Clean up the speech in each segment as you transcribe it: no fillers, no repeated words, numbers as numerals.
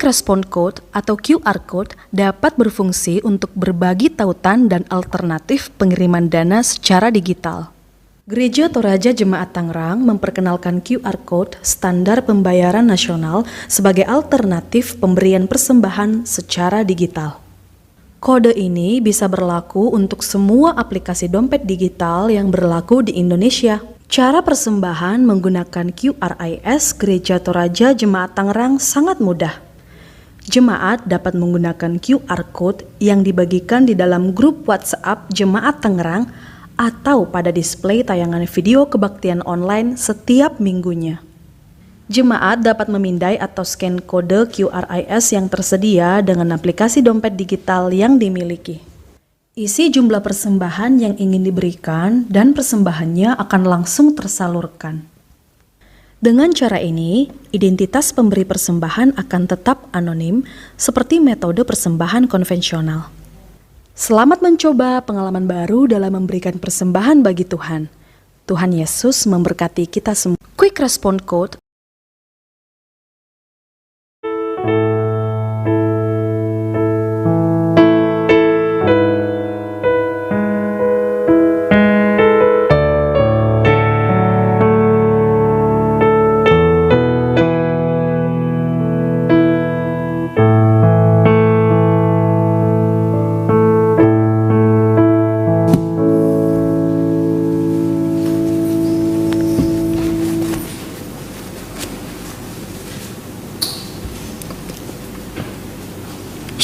Quick Response Code atau QR Code dapat berfungsi untuk berbagi tautan dan alternatif pengiriman dana secara digital. Gereja Toraja Jemaat Tangerang memperkenalkan QR Code standar pembayaran nasional sebagai alternatif pemberian persembahan secara digital. Kode ini bisa berlaku untuk semua aplikasi dompet digital yang berlaku di Indonesia. Cara persembahan menggunakan QRIS Gereja Toraja Jemaat Tangerang sangat mudah. Jemaat dapat menggunakan QR Code yang dibagikan di dalam grup WhatsApp Jemaat Tangerang atau pada display tayangan video kebaktian online setiap minggunya. Jemaat dapat memindai atau scan kode QRIS yang tersedia dengan aplikasi dompet digital yang dimiliki. Isi jumlah persembahan yang ingin diberikan dan persembahannya akan langsung tersalurkan. Dengan cara ini, identitas pemberi persembahan akan tetap anonim seperti metode persembahan konvensional. Selamat mencoba pengalaman baru dalam memberikan persembahan bagi Tuhan. Tuhan Yesus memberkati kita semua. Quick Response Code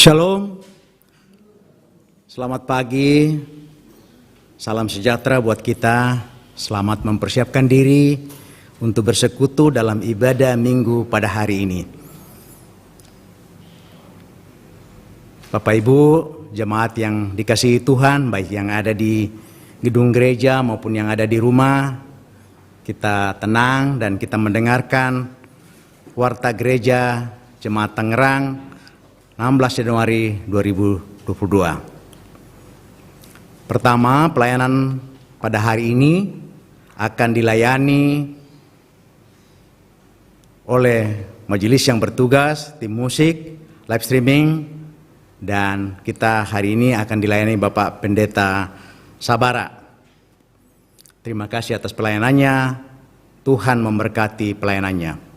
Shalom, selamat pagi, salam sejahtera buat kita, selamat mempersiapkan diri untuk bersekutu dalam ibadah minggu pada hari ini. Bapak Ibu, jemaat yang dikasihi Tuhan, baik yang ada di gedung gereja maupun yang ada di rumah, kita tenang dan kita mendengarkan Warta Gereja Jemaat Tangerang 16 Januari 2022. Pertama, pelayanan pada hari ini akan dilayani oleh majelis yang bertugas, tim musik, live streaming, dan kita hari ini akan dilayani Bapak Pendeta Sabara. Terima kasih atas pelayanannya, Tuhan memberkati pelayanannya.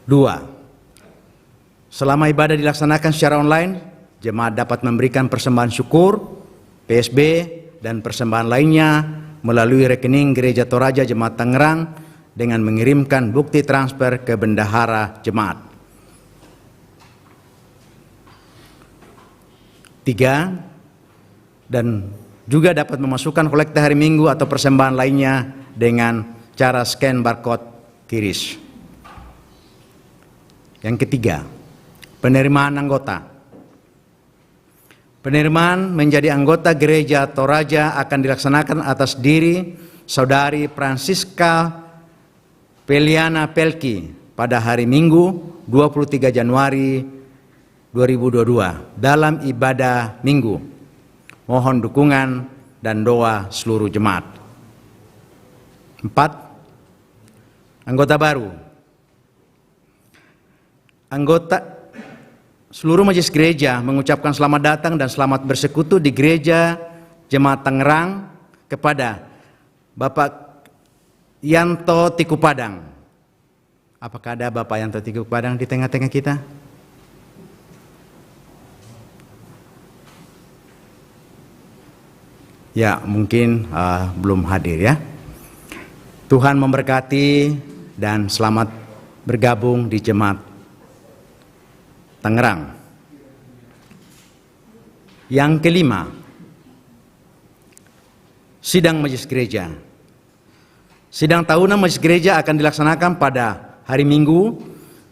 2. Selama ibadah dilaksanakan secara online, jemaat dapat memberikan persembahan syukur, PSB, dan persembahan lainnya melalui rekening Gereja Toraja Jemaat Tangerang dengan mengirimkan bukti transfer ke bendahara jemaat. 3. Dan juga dapat memasukkan kolekte hari Minggu atau persembahan lainnya dengan cara scan barcode QRIS. Yang ketiga, penerimaan anggota. Penerimaan menjadi anggota Gereja Toraja akan dilaksanakan atas diri Saudari Francisca Peliana Pelki pada hari Minggu 23 Januari 2022 dalam ibadah Minggu. Mohon dukungan dan doa seluruh jemaat. 4. Anggota baru. Anggota seluruh majelis gereja mengucapkan selamat datang dan selamat bersekutu di Gereja Jemaat Tangerang kepada Bapak Yanto Tiku Padang. Apakah ada Bapak Yanto Tiku Padang di tengah-tengah kita? Ya, mungkin belum hadir ya. Tuhan memberkati dan selamat bergabung di Jemaat Tangerang. Yang kelima, sidang majelis gereja. Sidang tahunan majelis gereja akan dilaksanakan pada hari Minggu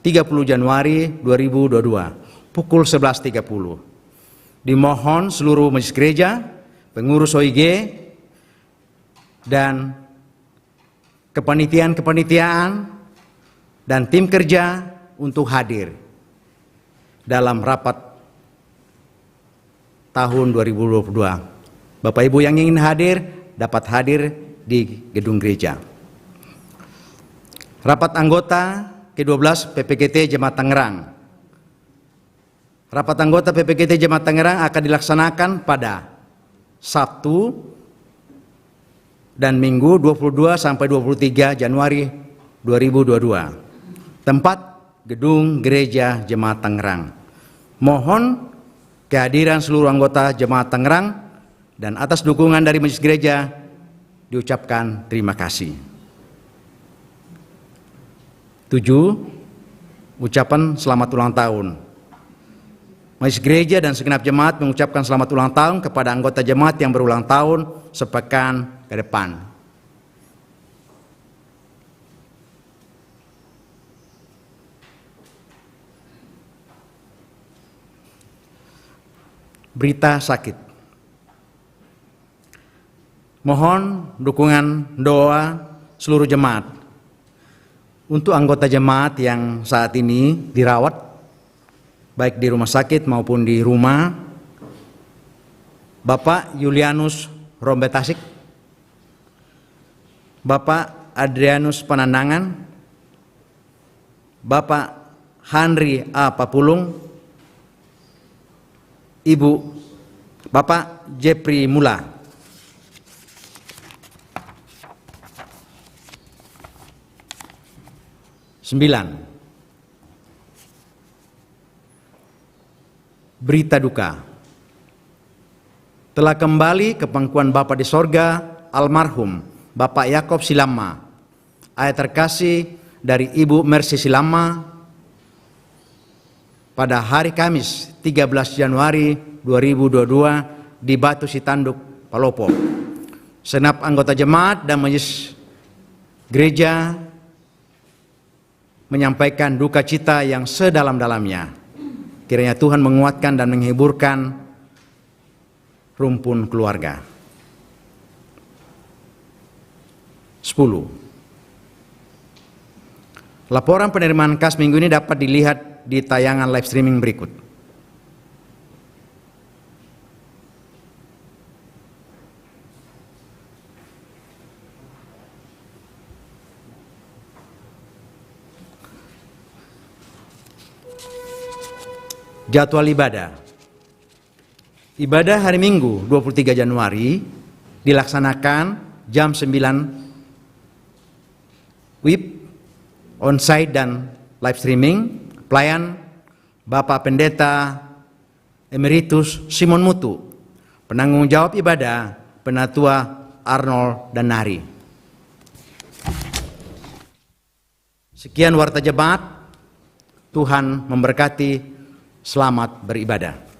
30 Januari 2022 pukul 11.30. Dimohon seluruh majelis gereja, pengurus OIG, dan kepanitiaan dan tim kerja untuk hadir dalam rapat tahun 2022. Bapak Ibu yang ingin hadir dapat hadir di gedung gereja. Rapat anggota ke-12 PPKT Jemaat Tangerang. Rapat anggota PPKT Jemaat Tangerang akan dilaksanakan pada Sabtu dan Minggu 22 sampai 23 Januari 2022. Tempat Gedung Gereja Jemaat Tangerang. Mohon kehadiran seluruh anggota Jemaat Tangerang dan atas dukungan dari Majelis Gereja diucapkan terima kasih. 7. Ucapan selamat ulang tahun. Majelis Gereja dan segenap jemaat mengucapkan selamat ulang tahun kepada anggota jemaat yang berulang tahun sepekan ke depan. Berita sakit. Mohon dukungan doa seluruh jemaat untuk anggota jemaat yang saat ini dirawat baik di rumah sakit maupun di rumah. Bapak Julianus Rombetasik, Bapak Adrianus Panandangan, Bapak Henry A. Papulung, Ibu Bapak Jeffrey Mula. Berita duka. Telah kembali ke pangkuan Bapa di sorga almarhum Bapak Yakob Silama, ayah terkasih dari Ibu Mercy Silama, pada hari Kamis 13 Januari 2022 di Batu Sitanduk, Palopo. Segenap anggota jemaat dan majelis gereja menyampaikan duka cita yang sedalam-dalamnya. Kiranya Tuhan menguatkan dan menghiburkan rumpun keluarga. 10. Laporan penerimaan kas minggu ini dapat dilihat di tayangan live streaming berikut. Jadwal ibadah. Ibadah hari Minggu 23 Januari dilaksanakan jam 9 WIB, onsite dan live streaming. Pelayan Bapak Pendeta Emeritus Simon Mutu. Penanggung jawab ibadah Penatua Arnold Danari. Sekian warta jemaat. Tuhan memberkati. Selamat beribadah.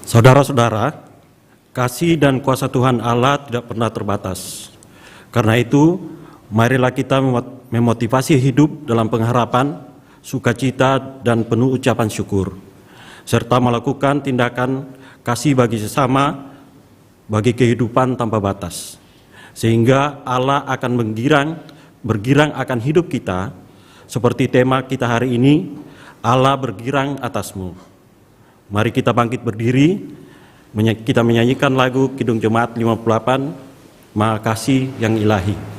Saudara-saudara, kasih dan kuasa Tuhan Allah tidak pernah terbatas. Karena itu, marilah kita memotivasi hidup dalam pengharapan, sukacita, dan penuh ucapan syukur, serta melakukan tindakan kasih bagi sesama, bagi kehidupan tanpa batas, sehingga Allah akan menggirang bergirang akan hidup kita, seperti tema kita hari ini, Allah bergirang atasmu. Mari kita bangkit berdiri, kita menyanyikan lagu Kidung Jemaat 58, Maha Kasih yang Ilahi.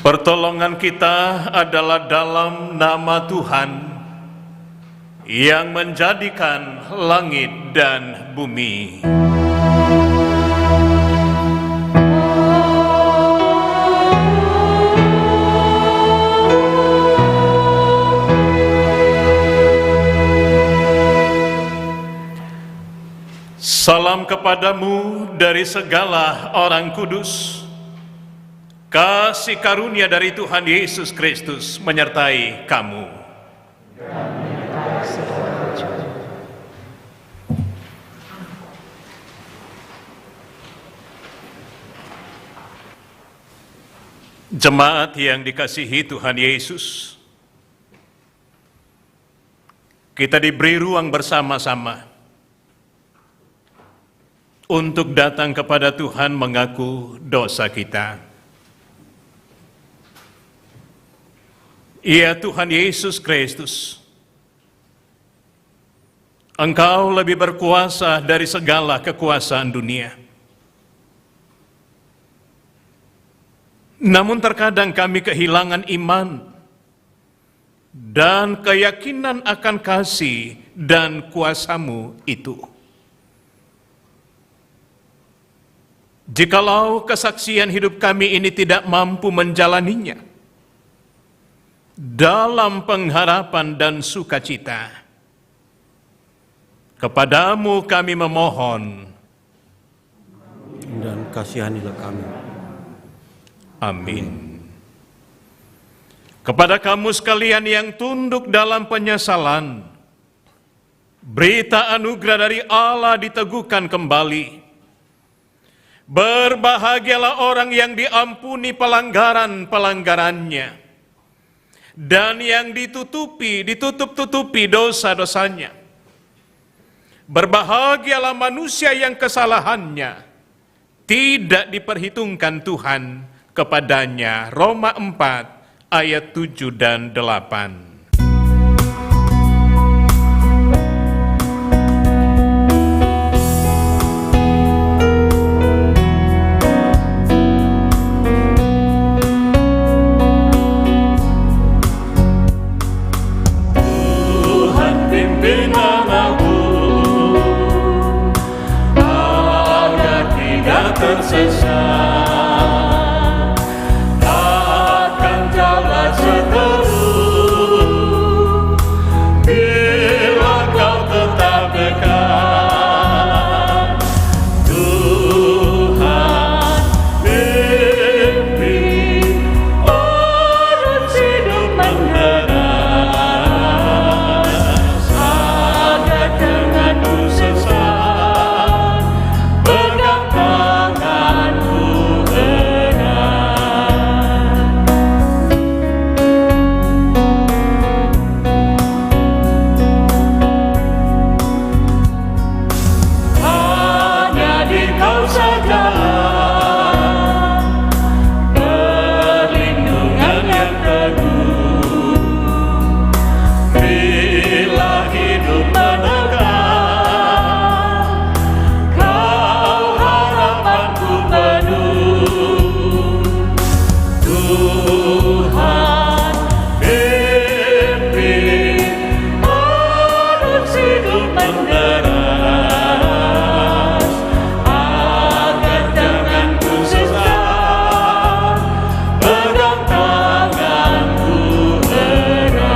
Pertolongan kita adalah dalam nama Tuhan yang menjadikan langit dan bumi. Salam kepadamu dari segala orang kudus. Kasih karunia dari Tuhan Yesus Kristus menyertai kamu. Jemaat yang dikasihi Tuhan Yesus, kita diberi ruang bersama-sama untuk datang kepada Tuhan mengaku dosa kita. Ya Tuhan Yesus Kristus, Engkau lebih berkuasa dari segala kekuasaan dunia. Namun terkadang kami kehilangan iman dan keyakinan akan kasih dan kuasa-Mu itu. Jikalau kesaksian hidup kami ini tidak mampu menjalaninya dalam pengharapan dan sukacita, kepadamu kami memohon, dan kasihanilah kami. Amin. Kepada kamu sekalian yang tunduk dalam penyesalan, berita anugerah dari Allah diteguhkan kembali. Berbahagialah orang yang diampuni pelanggaran-pelanggarannya, dan yang ditutup-tutupi dosa-dosanya. Berbahagialah manusia yang kesalahannya tidak diperhitungkan Tuhan kepadanya. Roma 4 ayat 7 dan 8. tersesat akan jalan seterus bila kau tetap dekat. Tuhan pimpin urut hidup menderas agar janganku sesat, pegang tanganku erat. Hanya di Kau saja perlindungan yang teguh bila hidup menekan. Kau harapanku penuh. Tuhan pimpin urut hidup menderas agar janganku sesat, pegang tanganku erat.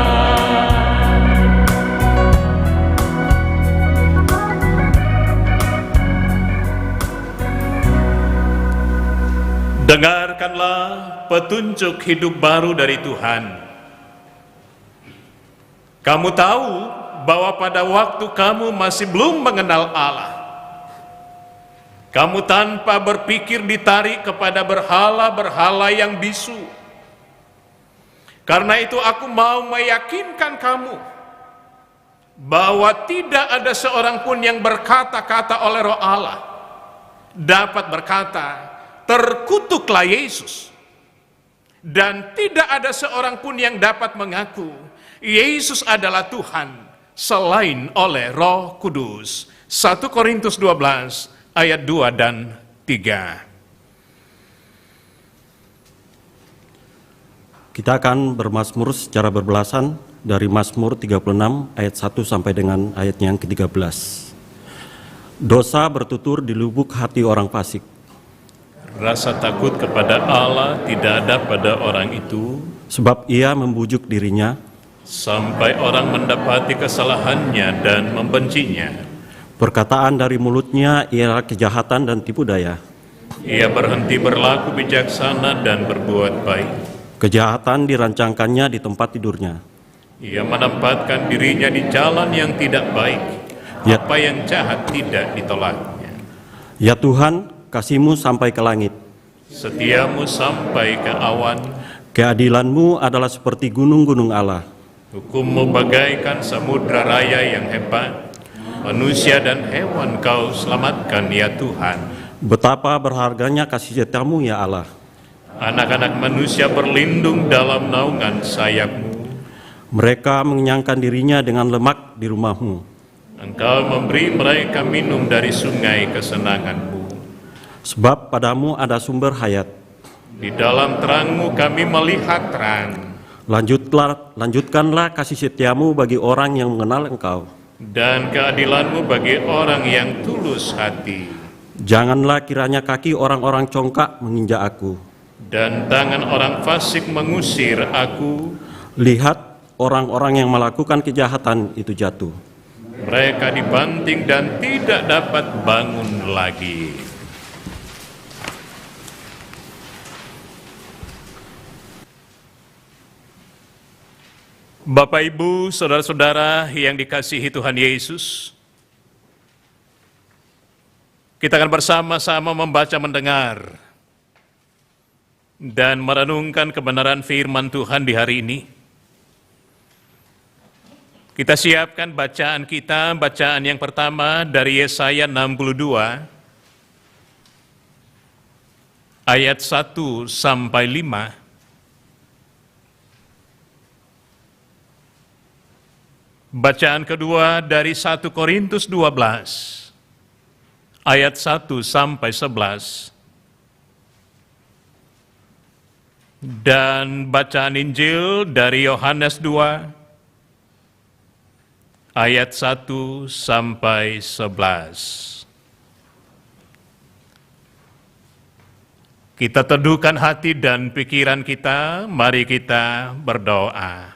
Dengarkanlah petunjuk hidup baru dari Tuhan. Kamu tahu bahwa pada waktu kamu masih belum mengenal Allah, kamu tanpa berpikir ditarik kepada berhala-berhala yang bisu. Karena itu aku mau meyakinkan kamu bahwa tidak ada seorang pun yang berkata-kata oleh Roh Allah dapat berkata, terkutuklah Yesus. Dan tidak ada seorang pun yang dapat mengaku Yesus adalah Tuhan selain oleh Roh Kudus. 1 Korintus 12 ayat 2 dan 3. Kita akan bermazmur secara berbelasan dari Mazmur 36 ayat 1 sampai dengan ayatnya yang ke-13. Dosa bertutur di lubuk hati orang fasik. Rasa takut kepada Allah tidak ada pada orang itu, Sebab ia membujuk dirinya, sampai orang mendapati kesalahannya dan membencinya. perkataan dari mulutnya ialah kejahatan dan tipu daya. Ia berhenti berlaku bijaksana dan berbuat baik. Kejahatan dirancangkannya di tempat tidurnya. Ia menempatkan dirinya di jalan yang tidak baik. Ya. Apa yang jahat tidak ditolaknya. Ya Tuhan, kasih-Mu sampai ke langit. Setiamu sampai ke awan. Keadilan-Mu adalah seperti gunung-gunung Allah. Hukum-Mu bagaikan samudra raya yang hebat. Manusia dan hewan Kau selamatkan ya Tuhan. Betapa berharganya kasih setiamu ya Allah. Anak-anak manusia berlindung dalam naungan sayap-Mu. Mereka mengenyangkan dirinya dengan lemak di rumah-Mu. Engkau memberi mereka minum dari sungai kesenangan-Mu. Sebab padamu ada sumber hayat. Di dalam terang-Mu kami melihat terang. Lanjutkanlah kasih setiamu bagi orang yang mengenal Engkau. Dan keadilan-Mu bagi orang yang tulus hati. Janganlah kiranya kaki orang-orang congkak menginjak aku. Dan tangan orang fasik mengusir aku. Lihat, orang-orang yang melakukan kejahatan itu jatuh. Mereka dibanting dan tidak dapat bangun lagi. Bapak, Ibu, saudara-saudara yang dikasihi Tuhan Yesus, kita akan bersama-sama membaca, mendengar, dan merenungkan kebenaran firman Tuhan di hari ini. Kita siapkan bacaan kita, bacaan yang pertama dari Yesaya 62, ayat 1 sampai 5. Bacaan kedua dari 1 Korintus 12, ayat 1 sampai 11. Dan bacaan Injil dari Yohanes 2, ayat 1 sampai 11. Kita teduhkan hati dan pikiran kita, mari kita berdoa.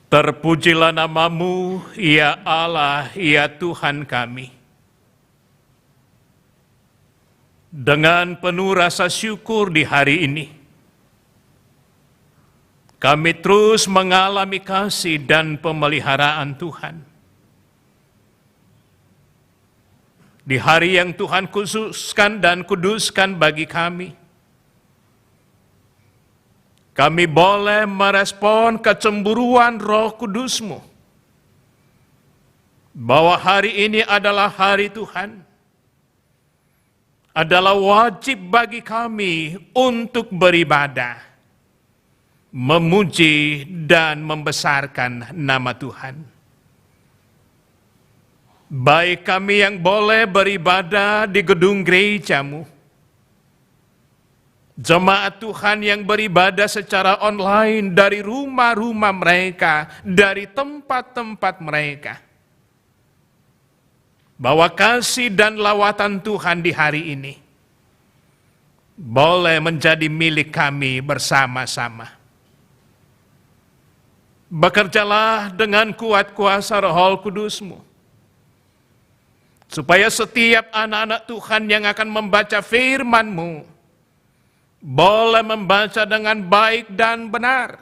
Terpujilah nama-Mu, ya Allah, ya Tuhan kami. Dengan penuh rasa syukur di hari ini, kami terus mengalami kasih dan pemeliharaan Tuhan. Di hari yang Tuhan khususkan dan kuduskan bagi kami boleh merespon kecemburuan Roh Kudus-Mu, bahwa hari ini adalah hari Tuhan, adalah wajib bagi kami untuk beribadah, memuji dan membesarkan nama Tuhan. Baik kami yang boleh beribadah di gedung gereja-Mu, jemaat Tuhan yang beribadah secara online dari rumah-rumah mereka, dari tempat-tempat mereka, bahwa kasih dan lawatan Tuhan di hari ini boleh menjadi milik kami bersama-sama. Bekerjalah dengan kuat kuasa Roh Kudus-Mu, supaya setiap anak-anak Tuhan yang akan membaca firman-Mu boleh membaca dengan baik dan benar.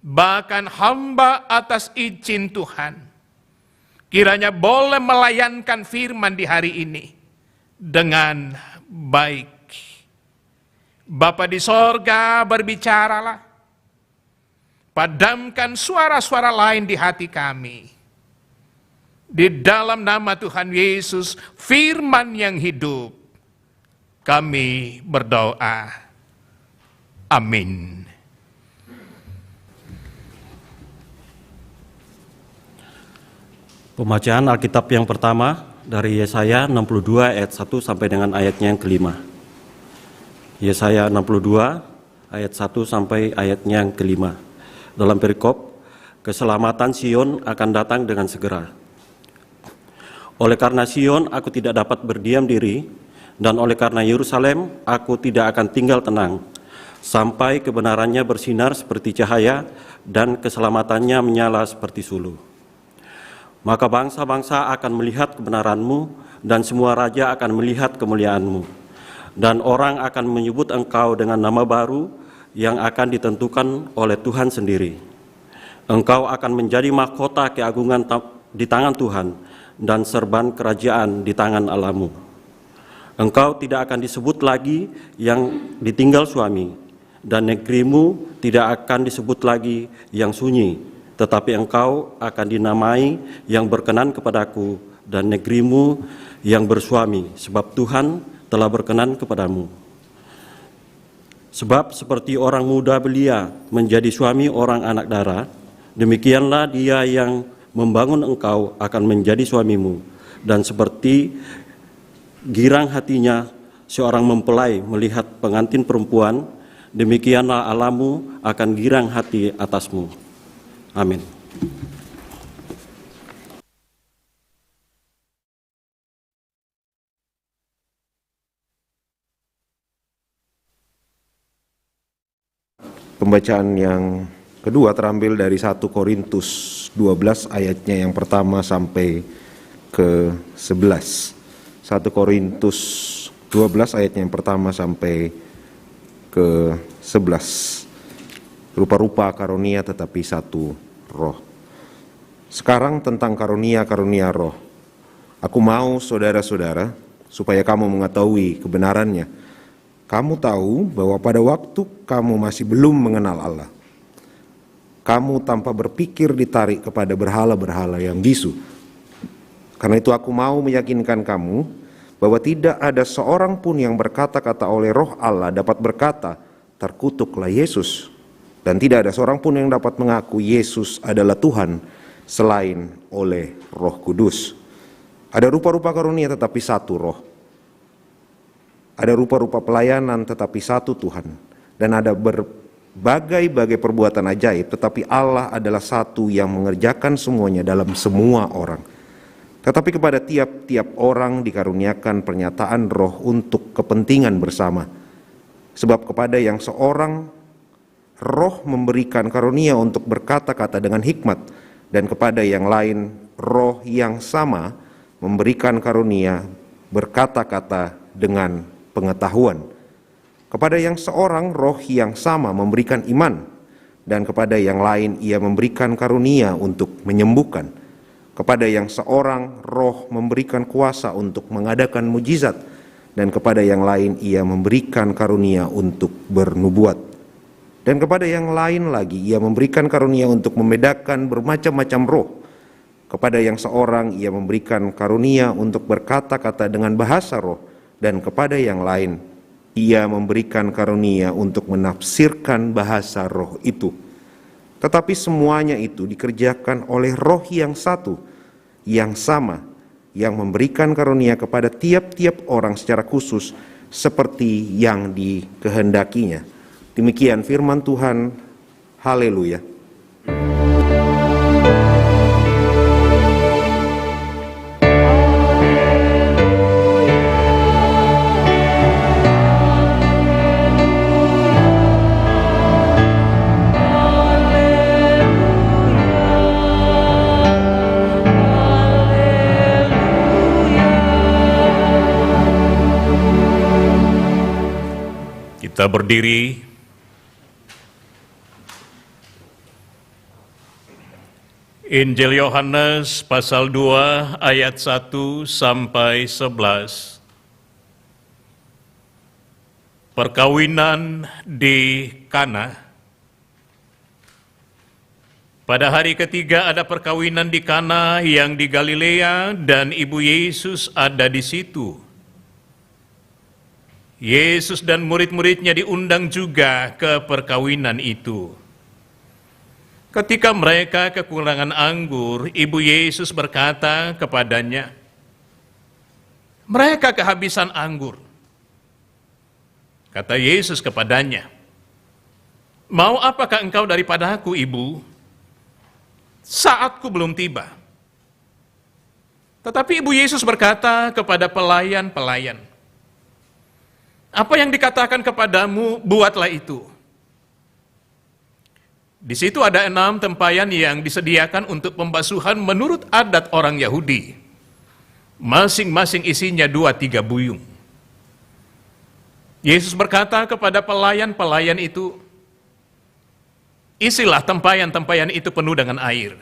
Bahkan hamba atas izin Tuhan kiranya boleh melayankan firman di hari ini dengan baik. Bapa di sorga, berbicaralah. Padamkan suara-suara lain di hati kami. Di dalam nama Tuhan Yesus, firman yang hidup, kami berdoa. Amin. Pembacaan Alkitab yang pertama dari Yesaya 62 ayat 1 sampai dengan ayatnya yang kelima. Yesaya 62 ayat 1 sampai ayatnya yang kelima. Dalam perikop, keselamatan Sion akan datang dengan segera. Oleh karena Sion aku tidak dapat berdiam diri, dan oleh karena Yerusalem aku tidak akan tinggal tenang, sampai kebenarannya bersinar seperti cahaya dan keselamatannya menyala seperti suluh. Maka bangsa-bangsa akan melihat kebenaran-Mu, dan semua raja akan melihat kemuliaan-Mu. Dan orang akan menyebut Engkau dengan nama baru yang akan ditentukan oleh Tuhan sendiri. Engkau akan menjadi mahkota keagungan di tangan Tuhan, dan serban kerajaan di tangan Allah-Mu. Engkau tidak akan disebut lagi yang ditinggal suami, dan negerimu tidak akan disebut lagi yang sunyi, tetapi engkau akan dinamai yang berkenan kepadaku, dan negerimu yang bersuami, sebab Tuhan telah berkenan kepadamu. Sebab seperti orang muda belia menjadi suami orang anak dara, demikianlah dia yang membangun engkau akan menjadi suamimu, dan seperti girang hatinya seorang mempelai melihat pengantin perempuan, demikianlah Allah-Mu akan girang hati atasmu. Amin. Pembacaan yang kedua terambil dari 1 Korintus 12 ayatnya yang pertama sampai ke 11. 1 Korintus 12 ayatnya yang pertama sampai ke 11. Rupa-rupa karunia tetapi satu roh. Sekarang tentang karunia-karunia roh. Aku mau saudara-saudara supaya kamu mengetahui kebenarannya. Kamu tahu bahwa pada waktu kamu masih belum mengenal Allah, kamu tanpa berpikir ditarik kepada berhala-berhala yang bisu. Karena itu aku mau meyakinkan kamu bahwa tidak ada seorang pun yang berkata-kata oleh Roh Allah dapat berkata, terkutuklah Yesus. Dan tidak ada seorang pun yang dapat mengaku Yesus adalah Tuhan selain oleh Roh Kudus. Ada rupa-rupa karunia tetapi satu roh. Ada rupa-rupa pelayanan tetapi satu Tuhan. Dan ada berbagai-bagai perbuatan ajaib, tetapi Allah adalah satu yang mengerjakan semuanya dalam semua orang. Tetapi kepada tiap-tiap orang dikaruniakan pernyataan roh untuk kepentingan bersama. Sebab kepada yang seorang roh memberikan karunia untuk berkata-kata dengan hikmat, dan kepada yang lain roh yang sama memberikan karunia berkata-kata dengan pengetahuan. Kepada yang seorang roh yang sama memberikan iman, dan kepada yang lain ia memberikan karunia untuk menyembuhkan. Kepada yang seorang roh memberikan kuasa untuk mengadakan mujizat, dan kepada yang lain ia memberikan karunia untuk bernubuat. Dan kepada yang lain lagi ia memberikan karunia untuk membedakan bermacam-macam roh. Kepada yang seorang ia memberikan karunia untuk berkata-kata dengan bahasa roh, dan kepada yang lain ia memberikan karunia untuk menafsirkan bahasa roh itu. Tetapi semuanya itu dikerjakan oleh roh yang satu, yang sama, yang memberikan karunia kepada tiap-tiap orang secara khusus seperti yang dikehendakinya. Demikian firman Tuhan. Haleluya. Kita berdiri. Injil Yohanes pasal 2 ayat 1 sampai 11. Perkawinan di Kana. Pada hari ketiga ada perkawinan di Kana yang di Galilea, dan ibu Yesus ada di situ. Yesus dan murid-muridnya diundang juga ke perkawinan itu. Ketika mereka kekurangan anggur, ibu Yesus berkata kepadanya, "Mereka kehabisan anggur." Kata Yesus kepadanya, "Mau apakah engkau daripadaku, ibu? Saatku belum tiba." Tetapi ibu Yesus berkata kepada pelayan-pelayan, "Apa yang dikatakan kepadamu, buatlah itu." Di situ ada 6 tempayan yang disediakan untuk pembasuhan menurut adat orang Yahudi. Masing-masing isinya 2-3 buyung. Yesus berkata kepada pelayan-pelayan itu, "Isilah tempayan-tempayan itu penuh dengan air."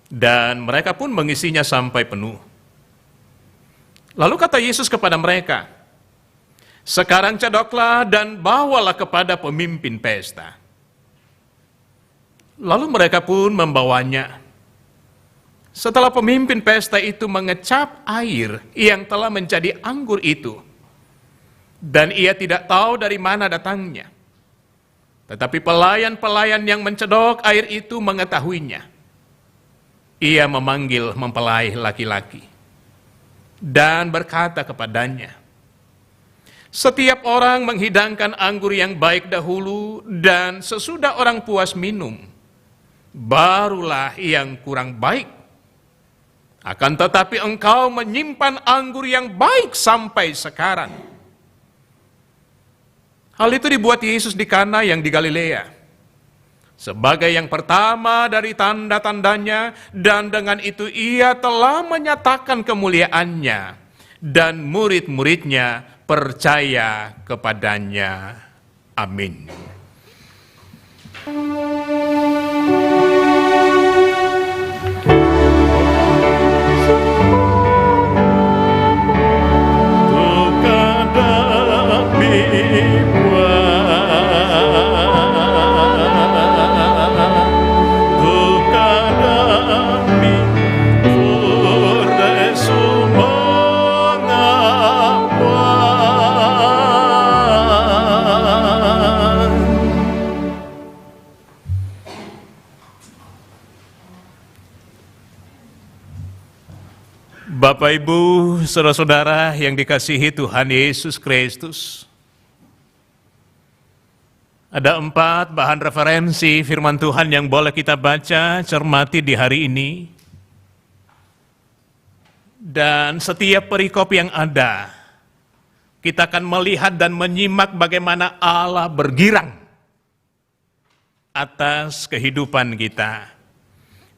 Dan mereka pun mengisinya sampai penuh. Lalu kata Yesus kepada mereka, "Sekarang cedoklah dan bawalah kepada pemimpin pesta." Lalu mereka pun membawanya. Setelah pemimpin pesta itu mengecap air yang telah menjadi anggur itu, dan ia tidak tahu dari mana datangnya. Tetapi pelayan-pelayan yang mencedok air itu mengetahuinya. Ia memanggil mempelai laki-laki dan berkata kepadanya, "Setiap orang menghidangkan anggur yang baik dahulu, dan sesudah orang puas minum, barulah yang kurang baik. Akan tetapi engkau menyimpan anggur yang baik sampai sekarang." Hal itu dibuat Yesus di Kana yang di Galilea, sebagai yang pertama dari tanda-tandanya, dan dengan itu ia telah menyatakan kemuliaannya, dan murid-muridnya percaya kepadanya. Amin. Bapak, Ibu, saudara-saudara yang dikasihi Tuhan Yesus Kristus, ada 4 bahan referensi firman Tuhan yang boleh kita baca, cermati di hari ini. Dan setiap perikop yang ada, kita akan melihat dan menyimak bagaimana Allah bergirang atas kehidupan kita.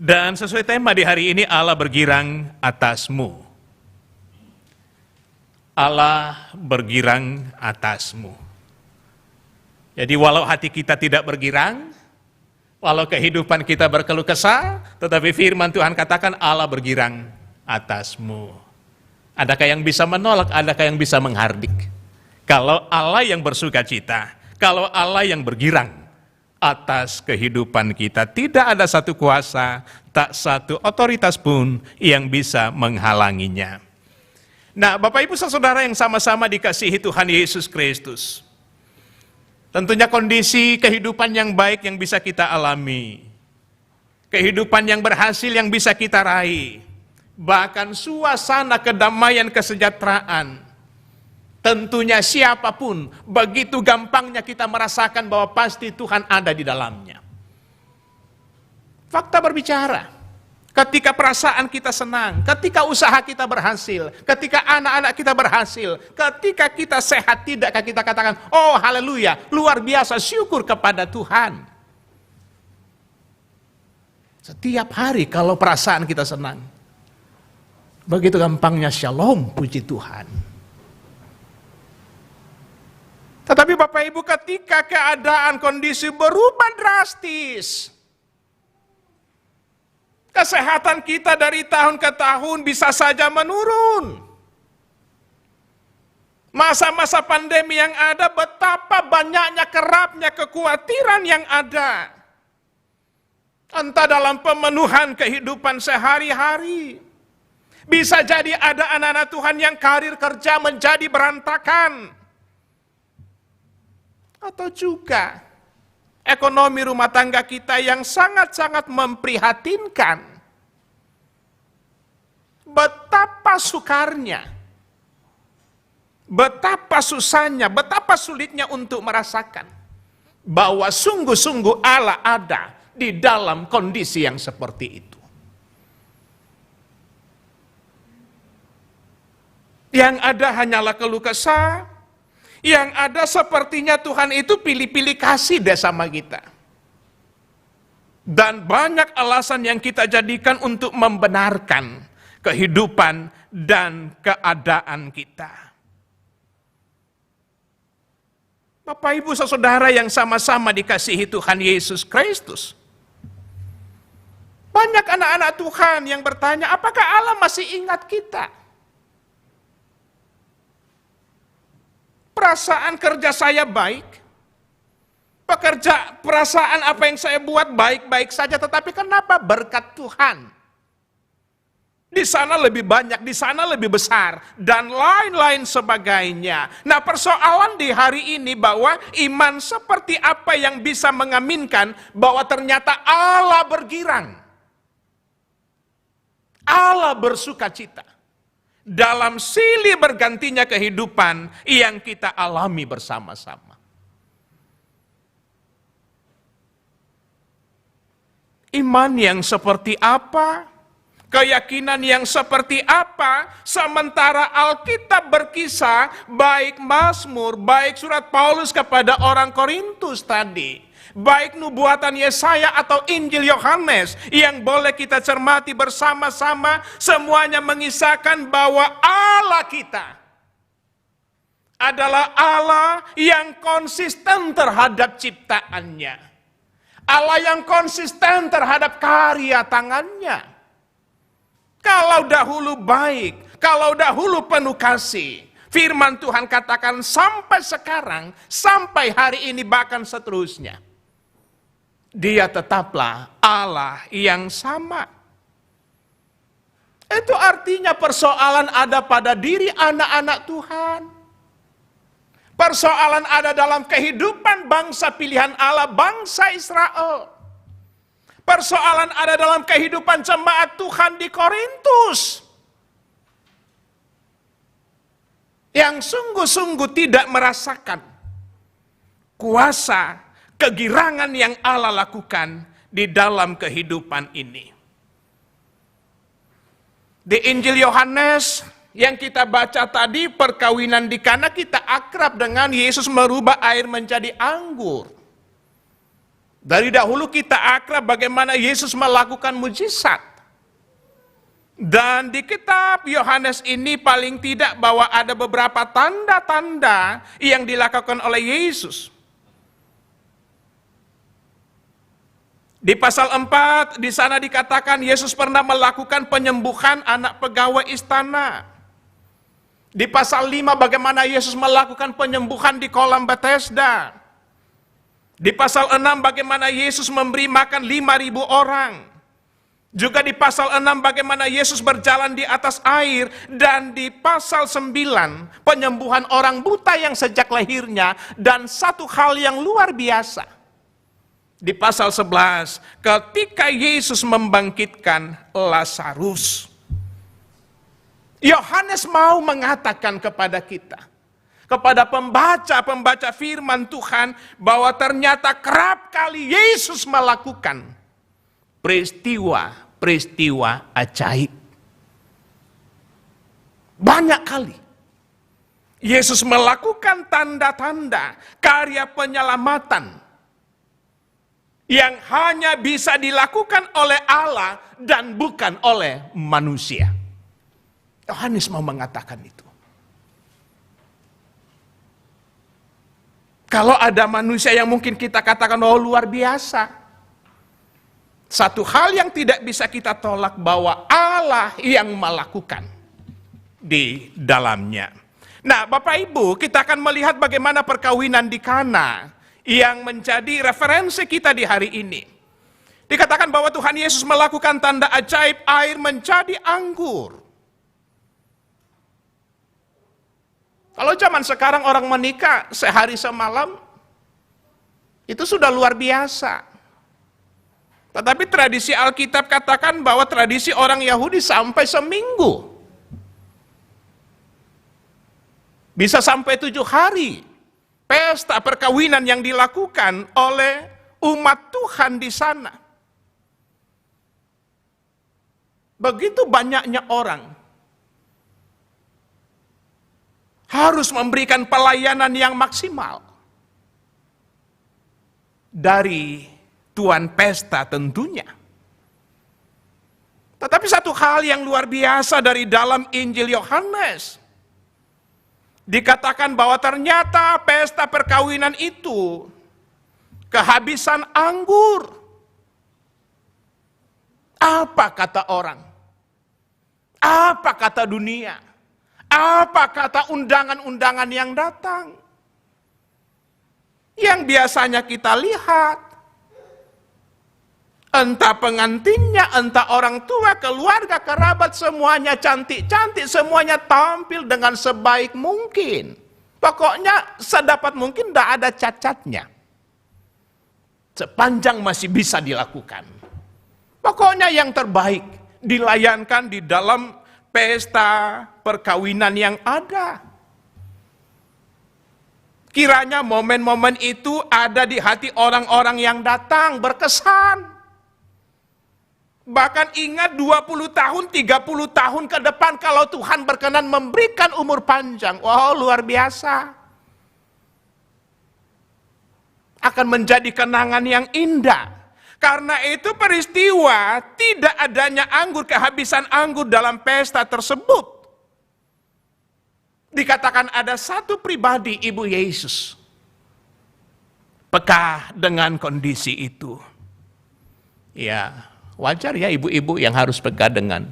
Dan sesuai tema di hari ini, Allah bergirang atasmu. Allah bergirang atasmu. Jadi walau hati kita tidak bergirang, walau kehidupan kita berkeluh kesah, tetapi firman Tuhan katakan Allah bergirang atasmu. Adakah yang bisa menolak, adakah yang bisa menghardik? Kalau Allah yang bersukacita, kalau Allah yang bergirang atas kehidupan kita, tidak ada satu kuasa, tak satu otoritas pun yang bisa menghalanginya. Nah, Bapak Ibu Saudara yang sama-sama dikasihi Tuhan Yesus Kristus, tentunya kondisi kehidupan yang baik yang bisa kita alami, kehidupan yang berhasil yang bisa kita raih, bahkan suasana kedamaian kesejahteraan, tentunya siapapun begitu gampangnya kita merasakan bahwa pasti Tuhan ada di dalamnya. Fakta berbicara, ketika perasaan kita senang, ketika usaha kita berhasil, ketika anak-anak kita berhasil, ketika kita sehat, tidakkah kita katakan, oh haleluya, luar biasa, syukur kepada Tuhan. Setiap hari kalau perasaan kita senang, begitu gampangnya shalom, puji Tuhan. Tetapi Bapak Ibu, ketika keadaan kondisi berubah drastis, kesehatan kita dari tahun ke tahun bisa saja menurun. Masa-masa pandemi yang ada, betapa banyaknya kerapnya kekhawatiran yang ada. Entah dalam pemenuhan kehidupan sehari-hari. Bisa jadi ada anak-anak Tuhan yang karir kerja menjadi berantakan. Atau juga ekonomi rumah tangga kita yang sangat-sangat memprihatinkan. Betapa sukarnya, betapa susahnya, betapa sulitnya untuk merasakan bahwa sungguh-sungguh Allah ada di dalam kondisi yang seperti itu. Yang ada hanyalah keluh kesah, yang ada sepertinya Tuhan itu pilih-pilih kasih deh sama kita. Dan banyak alasan yang kita jadikan untuk membenarkan kehidupan dan keadaan kita. Bapak Ibu Saudara yang sama-sama dikasihi Tuhan Yesus Kristus. Banyak anak-anak Tuhan yang bertanya, apakah Allah masih ingat kita? Perasaan kerja saya baik, perasaan apa yang saya buat baik-baik saja, tetapi kenapa berkat Tuhan di sana lebih banyak, di sana lebih besar, dan lain-lain sebagainya. Nah, persoalan di hari ini bahwa iman seperti apa yang bisa mengaminkan bahwa ternyata Allah bergirang, Allah bersukacita dalam silih bergantinya kehidupan yang kita alami bersama-sama. Iman yang seperti apa? Keyakinan yang seperti apa? Sementara Alkitab berkisah, baik Mazmur, baik surat Paulus kepada orang Korintus tadi, baik nubuatan Yesaya atau Injil Yohanes yang boleh kita cermati bersama-sama, semuanya mengisahkan bahwa Allah kita adalah Allah yang konsisten terhadap ciptaannya. Allah yang konsisten terhadap karya tangannya. Kalau dahulu baik, kalau dahulu penuh kasih, firman Tuhan katakan sampai sekarang, sampai hari ini bahkan seterusnya. Dia tetaplah Allah yang sama. Itu artinya persoalan ada pada diri anak-anak Tuhan. Persoalan ada dalam kehidupan bangsa pilihan Allah, bangsa Israel. Persoalan ada dalam kehidupan jemaat Tuhan di Korintus. Yang sungguh-sungguh tidak merasakan kuasa kegirangan yang Allah lakukan di dalam kehidupan ini. Di Injil Yohanes yang kita baca tadi, perkawinan di Kana, kita akrab dengan Yesus merubah air menjadi anggur. Dari dahulu kita akrab bagaimana Yesus melakukan mujizat. Dan di kitab Yohanes ini paling tidak bahwa ada beberapa tanda-tanda yang dilakukan oleh Yesus. Di pasal 4, di sana dikatakan Yesus pernah melakukan penyembuhan anak pegawai istana. Di pasal 5 bagaimana Yesus melakukan penyembuhan di kolam Bethesda. Di pasal 6 bagaimana Yesus memberi makan 5.000 orang. Juga di pasal 6 bagaimana Yesus berjalan di atas air. Dan di pasal 9 penyembuhan orang buta yang sejak lahirnya. Dan satu hal yang luar biasa. Di pasal 11 ketika Yesus membangkitkan Lazarus. Yohanes mau mengatakan kepada kita, kepada pembaca firman Tuhan, bahwa ternyata kerap kali Yesus melakukan peristiwa ajaib. Banyak kali Yesus melakukan tanda-tanda karya penyelamatan yang hanya bisa dilakukan oleh Allah dan bukan oleh manusia. Yohanes mau mengatakan itu. Kalau ada manusia yang mungkin kita katakan, oh luar biasa. Satu hal yang tidak bisa kita tolak bahwa Allah yang melakukan di dalamnya. Nah, Bapak Ibu, kita akan melihat bagaimana perkawinan di Kana yang menjadi referensi kita di hari ini. Dikatakan bahwa Tuhan Yesus melakukan tanda ajaib, air menjadi anggur. Kalau zaman sekarang orang menikah sehari semalam, itu sudah luar biasa. Tetapi tradisi Alkitab katakan bahwa tradisi orang Yahudi sampai seminggu. Bisa sampai 7 hari. Pesta perkawinan yang dilakukan oleh umat Tuhan di sana. Begitu banyaknya orang harus memberikan pelayanan yang maksimal. Dari tuan pesta tentunya. Tetapi satu hal yang luar biasa dari dalam Injil Yohanes. Dikatakan bahwa ternyata pesta perkawinan itu kehabisan anggur. Apa kata orang? Apa kata dunia? Apa kata undangan-undangan yang datang? Yang biasanya kita lihat, entah pengantinnya, entah orang tua, keluarga, kerabat, semuanya cantik-cantik, semuanya tampil dengan sebaik mungkin. Pokoknya sedapat mungkin tidak ada cacatnya. Sepanjang masih bisa dilakukan. Pokoknya yang terbaik dilayankan di dalam pesta perkawinan yang ada. Kiranya momen-momen itu ada di hati orang-orang yang datang, berkesan. Bahkan ingat 20 tahun, 30 tahun ke depan kalau Tuhan berkenan memberikan umur panjang. Wow, luar biasa. Akan menjadi kenangan yang indah. Karena itu peristiwa tidak adanya anggur, kehabisan anggur dalam pesta tersebut. Dikatakan ada satu pribadi, Ibu Yesus, peka dengan kondisi itu. Ya, wajar ya ibu-ibu yang harus peka dengan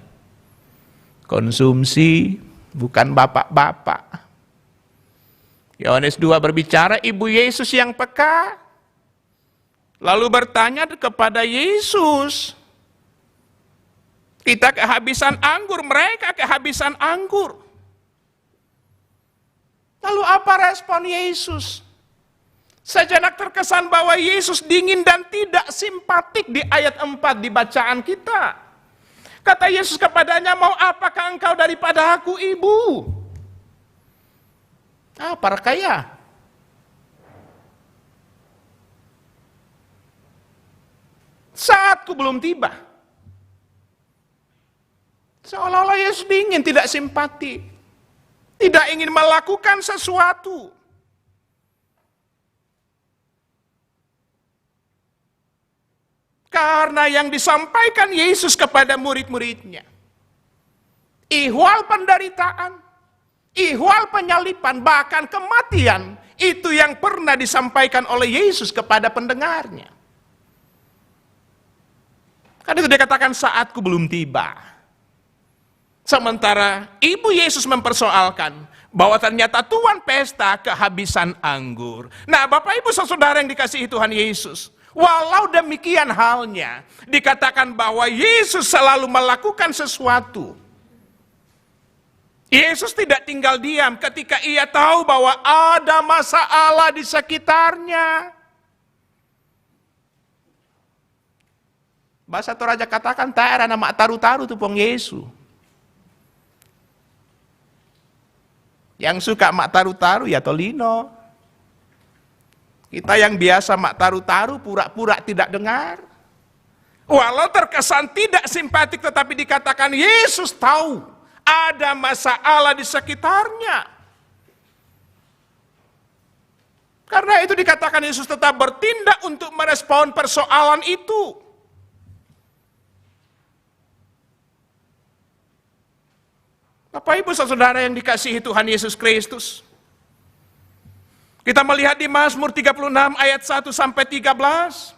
konsumsi, bukan bapak-bapak. Yohanes 2 berbicara, Ibu Yesus yang peka. Lalu bertanya kepada Yesus, kita kehabisan anggur, mereka kehabisan anggur. Lalu apa respon Yesus? Sejenak terkesan bahwa Yesus dingin dan tidak simpatik di ayat 4 di bacaan kita. Kata Yesus kepadanya, mau apakah engkau daripada aku, Ibu? Para kaya. Saatku belum tiba. Seolah-olah Yesus dingin, tidak simpati. Tidak ingin melakukan sesuatu. Karena yang disampaikan Yesus kepada murid-muridnya, ihwal penderitaan, ihwal penyaliban, bahkan kematian, itu yang pernah disampaikan oleh Yesus kepada pendengarnya. Karena itu dikatakan saatku belum tiba. Sementara ibu Yesus mempersoalkan bahwa ternyata Tuhan pesta kehabisan anggur. Nah, Bapak Ibu Saudara yang dikasihi Tuhan Yesus, walau demikian halnya, dikatakan bahwa Yesus selalu melakukan sesuatu. Yesus tidak tinggal diam ketika ia tahu bahwa ada masalah di sekitarnya. Bahasa Toraja katakan, "Tara nama taru-taru tu pong Yesus." Yang suka mak taru-taru ya Tolino. Kita yang biasa mak taru-taru pura-pura tidak dengar. Walau terkesan tidak simpatik, tetapi dikatakan Yesus tahu ada masalah di sekitarnya. Karena itu dikatakan Yesus tetap bertindak untuk merespon persoalan itu. Bapak Ibu Saudara yang dikasihi Tuhan Yesus Kristus, kita melihat di Mazmur 36 ayat 1 sampai 13.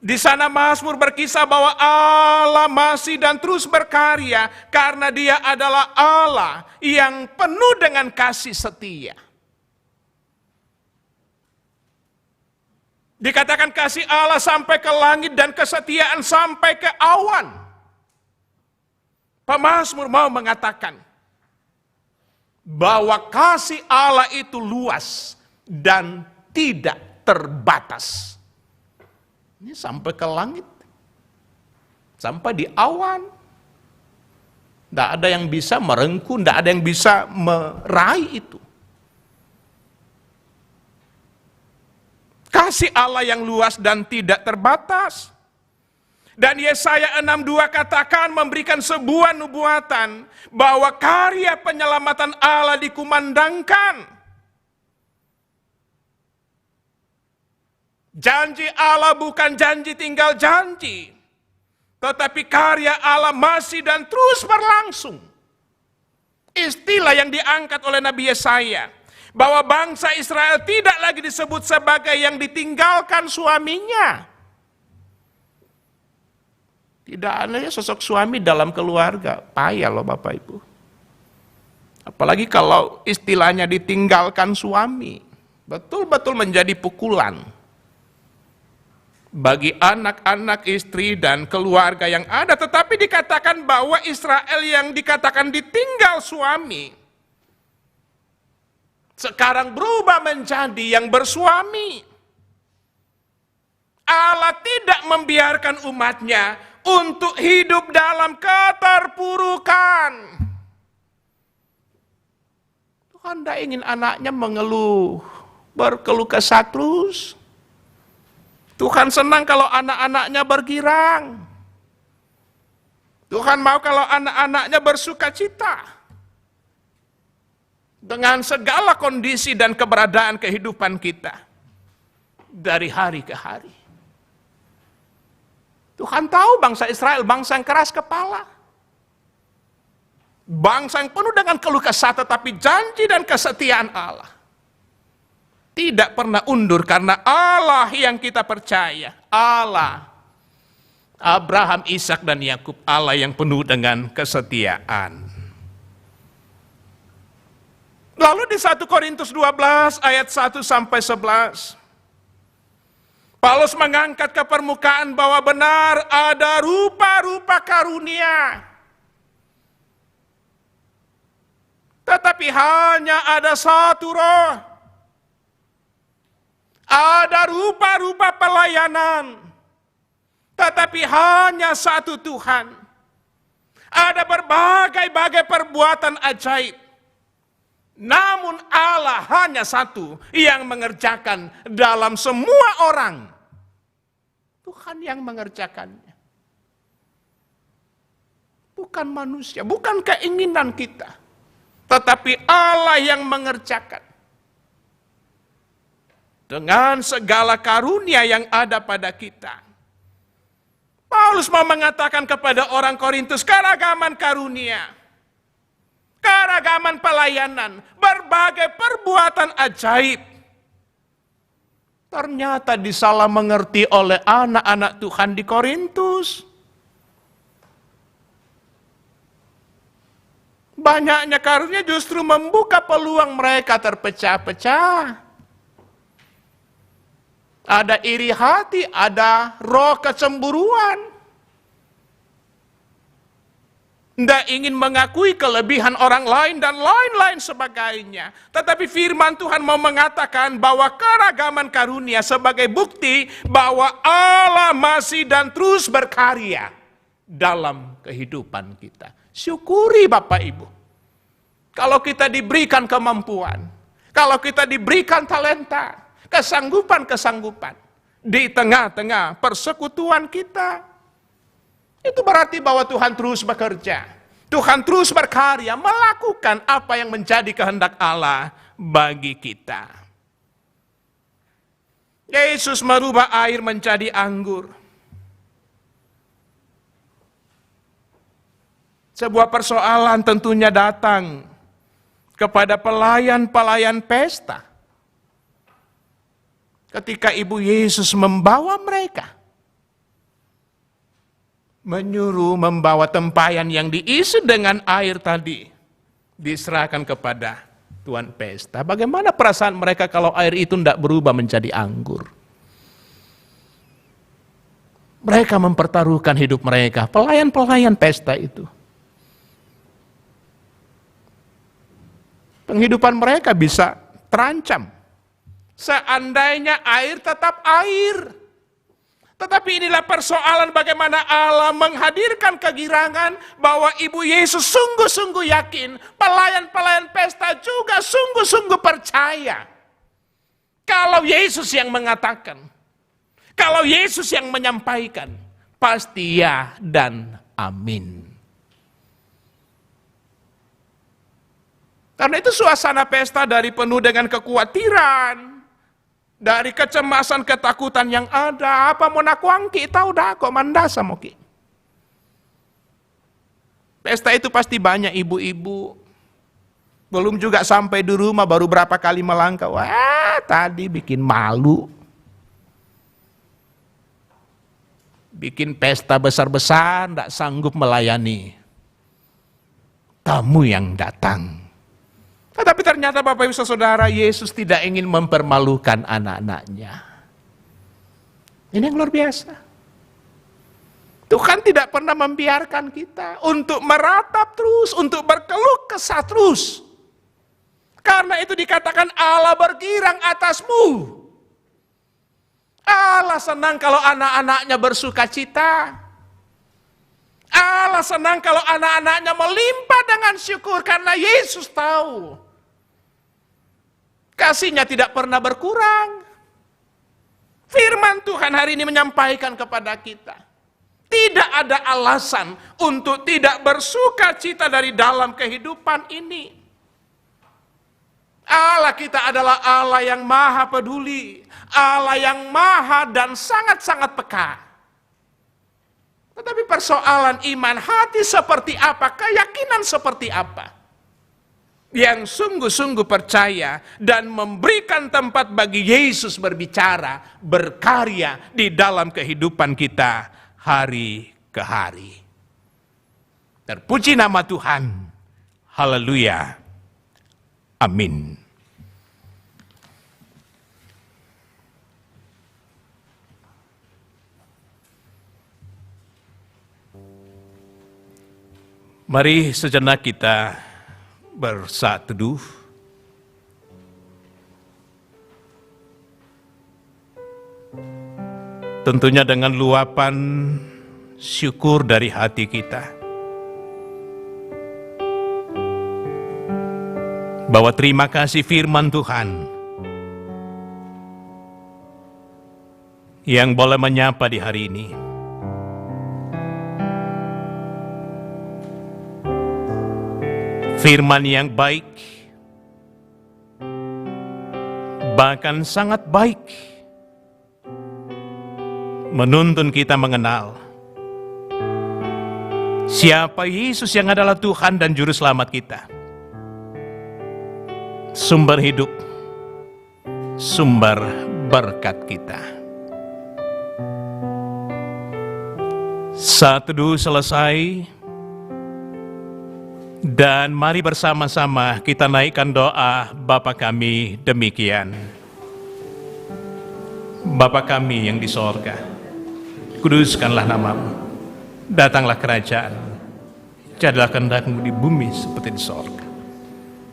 Di sana Mazmur berkisah bahwa Allah masih dan terus berkarya karena Dia adalah Allah yang penuh dengan kasih setia. Dikatakan kasih Allah sampai ke langit dan kesetiaan sampai ke awan. Pemazmur mau mengatakan bahwa kasih Allah itu luas dan tidak terbatas. Ini sampai ke langit, sampai di awan. Tidak ada yang bisa merengkuh, tidak ada yang bisa meraih itu. Kasih Allah yang luas dan tidak terbatas. Dan Yesaya 6:2 katakan memberikan sebuah nubuatan bahwa karya penyelamatan Allah dikumandangkan. Janji Allah bukan janji tinggal janji, tetapi karya Allah masih dan terus berlangsung. Istilah yang diangkat oleh Nabi Yesaya, bahwa bangsa Israel tidak lagi disebut sebagai yang ditinggalkan suaminya. Tidak ada ya sosok suami dalam keluarga, payah loh Bapak Ibu. Apalagi kalau istilahnya ditinggalkan suami, betul-betul menjadi pukulan bagi anak-anak, istri, dan keluarga yang ada. Tetapi dikatakan bahwa Israel yang dikatakan ditinggal suami, sekarang berubah menjadi yang bersuami. Allah tidak membiarkan umatnya untuk hidup dalam keterpurukan. Tuhan tidak ingin anaknya mengeluh, berkeluh kesah terus. Tuhan senang kalau anak-anaknya bergirang. Tuhan mau kalau anak-anaknya bersuka cita. Dengan segala kondisi dan keberadaan kehidupan kita. Dari hari ke hari. Tuhan tahu bangsa Israel, bangsa yang keras kepala. Bangsa yang penuh dengan keluh kesah, tetapi janji dan kesetiaan Allah tidak pernah undur karena Allah yang kita percaya. Allah Abraham, Ishak, dan Yakub, Allah yang penuh dengan kesetiaan. Lalu di 1 Korintus 12 ayat 1 sampai 11. Paulus mengangkat ke permukaan bahwa benar ada rupa-rupa karunia. Tetapi hanya ada satu roh. Ada rupa-rupa pelayanan. Tetapi hanya satu Tuhan. Ada berbagai-bagai perbuatan ajaib. Namun Allah hanya satu yang mengerjakan dalam semua orang. Tuhan yang mengerjakannya. bukan manusia, bukan keinginan kita, tetapi Allah yang mengerjakan. Dengan segala karunia yang ada pada kita. Paulus mau mengatakan kepada orang Korintus, keragaman karunia, keragaman pelayanan, berbagai perbuatan ajaib, ternyata disalah mengerti oleh anak-anak Tuhan di Korintus. Banyaknya karunia justru membuka peluang mereka terpecah-pecah. Ada iri hati, ada roh kecemburuan. Tidak ingin mengakui kelebihan orang lain dan lain-lain sebagainya. Tetapi firman Tuhan mau mengatakan bahwa keragaman karunia sebagai bukti bahwa Allah masih dan terus berkarya dalam kehidupan kita. Syukuri Bapak Ibu. Kalau kita diberikan kemampuan, kalau kita diberikan talenta, kesanggupan-kesanggupan di tengah-tengah persekutuan kita, itu berarti bahwa Tuhan terus bekerja. Tuhan terus berkarya melakukan apa yang menjadi kehendak Allah bagi kita. Yesus merubah air menjadi anggur. Sebuah persoalan tentunya datang kepada pelayan-pelayan pesta. Ketika Ibu Yesus membawa mereka, menyuruh membawa tempayan yang diisi dengan air tadi, diserahkan kepada tuan pesta. Bagaimana perasaan mereka kalau air itu tidak berubah menjadi anggur? Mereka mempertaruhkan hidup mereka, pelayan-pelayan pesta itu. Penghidupan mereka bisa terancam. Seandainya air tetap air. Tetapi inilah persoalan bagaimana Allah menghadirkan kegirangan bahwa Ibu Yesus sungguh-sungguh yakin, pelayan-pelayan pesta juga sungguh-sungguh percaya. Kalau Yesus yang mengatakan, kalau Yesus yang menyampaikan, pasti ya dan amin. Karena itu suasana pesta dari penuh dengan kekhawatiran, dari kecemasan, ketakutan yang ada. Apa mau nakuangki, tahu dah kok mandasa moki. Pesta itu pasti banyak ibu-ibu. Belum juga sampai di rumah, baru berapa kali melangkah. Wah, tadi bikin malu. Bikin pesta besar-besar, tidak sanggup melayani tamu yang datang. Tetapi ternyata Bapak Ibu Saudara, Yesus tidak ingin mempermalukan anak-anaknya. Ini yang luar biasa. Tuhan tidak pernah membiarkan kita untuk meratap terus, untuk berkeluh kesah terus. Karena itu dikatakan Allah bergirang atasmu. Allah senang kalau anak-anaknya bersuka cita. Allah senang kalau anak-anaknya melimpah dengan syukur karena Yesus tahu kasihnya tidak pernah berkurang. Firman Tuhan hari ini menyampaikan kepada kita, tidak ada alasan untuk tidak bersuka cita dari dalam kehidupan ini. Allah kita adalah Allah yang maha peduli, Allah yang maha dan sangat-sangat peka. Tetapi persoalan iman hati seperti apa, keyakinan seperti apa, yang sungguh-sungguh percaya dan memberikan tempat bagi Yesus berbicara, berkarya di dalam kehidupan kita hari ke hari. Terpuji nama Tuhan. Haleluya. Amin. Mari sejenak kita bersaat teduh. Tentunya dengan luapan syukur dari hati kita. Bahwa terima kasih firman Tuhan yang boleh menyapa di hari ini. Firman yang baik, bahkan sangat baik, menuntun kita mengenal siapa Yesus yang adalah Tuhan dan Juru Selamat kita, sumber hidup, sumber berkat kita. Saat teduh selesai, dan mari bersama-sama kita naikkan doa Bapa kami demikian. Bapa kami yang di sorga, kuduskanlah namamu, datanglah kerajaan, jadilah kehendak-Mu di bumi seperti di sorga.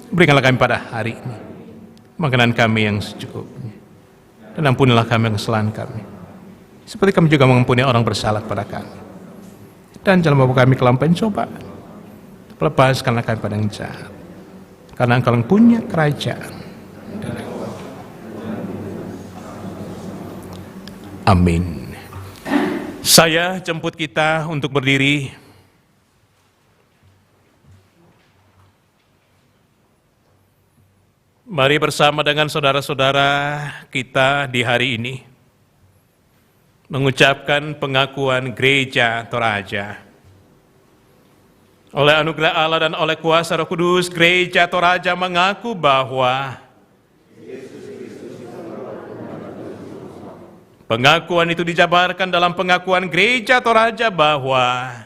Berikanlah kami pada hari ini makanan kami yang secukupnya, dan ampunilah kami kesalahan kami, seperti kami juga mengampuni orang bersalah kepada kami. Dan jangan bawa kami ke dalam pencobaan, lepaskanlah kami pada yang jahat, karena Engkau yang punya kerajaan. Amin. Saya jemput kita untuk berdiri. Mari bersama dengan saudara-saudara kita di hari ini mengucapkan pengakuan Gereja Toraja. Oleh anugerah Allah dan oleh kuasa Roh Kudus, Gereja Toraja mengaku bahwa pengakuan itu dijabarkan dalam pengakuan Gereja Toraja bahwa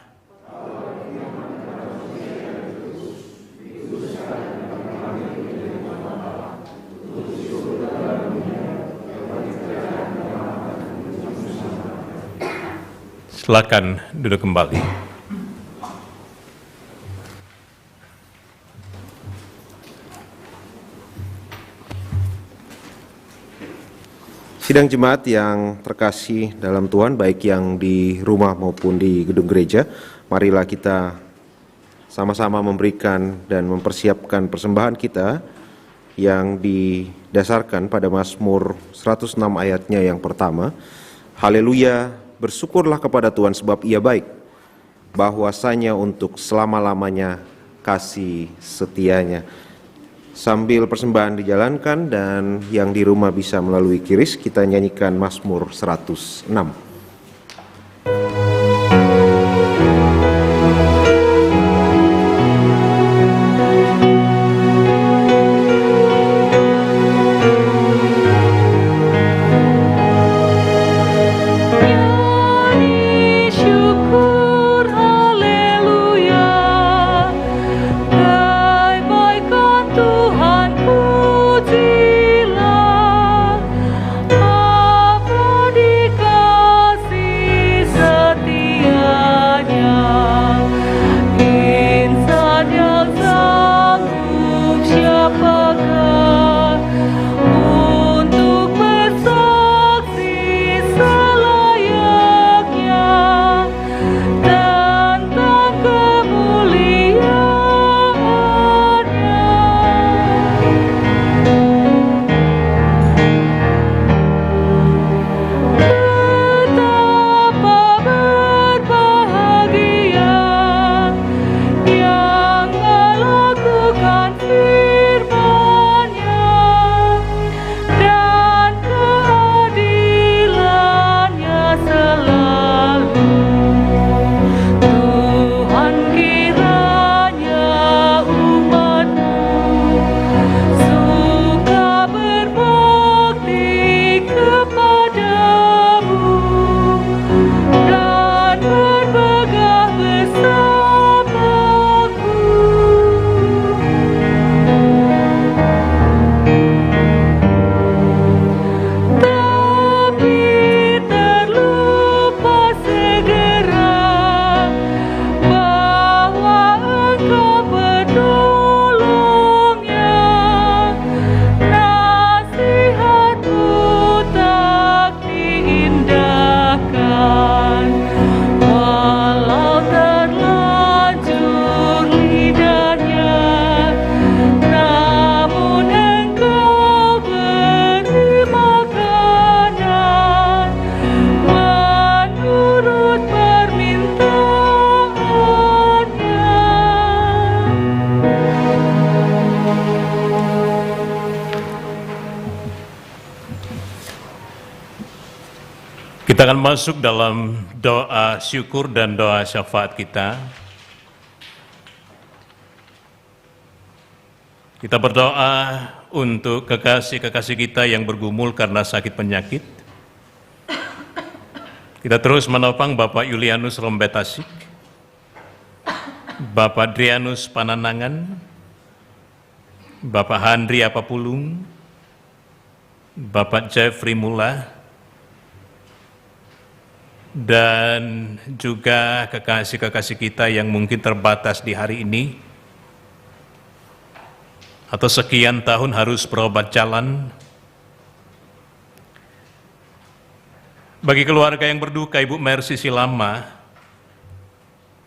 silakan duduk kembali. Sidang jemaat yang terkasih dalam Tuhan, baik yang di rumah maupun di gedung gereja, marilah kita sama-sama memberikan dan mempersiapkan persembahan kita yang didasarkan pada Mazmur 106 ayatnya yang pertama. Haleluya, bersyukurlah kepada Tuhan sebab Ia baik, bahwasanya untuk selama-lamanya kasih setianya. Sambil persembahan dijalankan dan yang di rumah bisa melalui kiris, kita nyanyikan Mazmur 106. Abadikan Kita akan masuk dalam doa syukur dan doa syafaat kita. Kita berdoa untuk kekasih-kekasih kita yang bergumul karena sakit penyakit. Kita terus menopang Bapak Julianus Rombetasik, Bapak Adrianus Pananangan, Bapak Handri Apapulung, Bapak Jeffrey Mula, dan juga kekasih-kekasih kita yang mungkin terbatas di hari ini atau sekian tahun harus berobat jalan. Bagi keluarga yang berduka Ibu Mercy Silama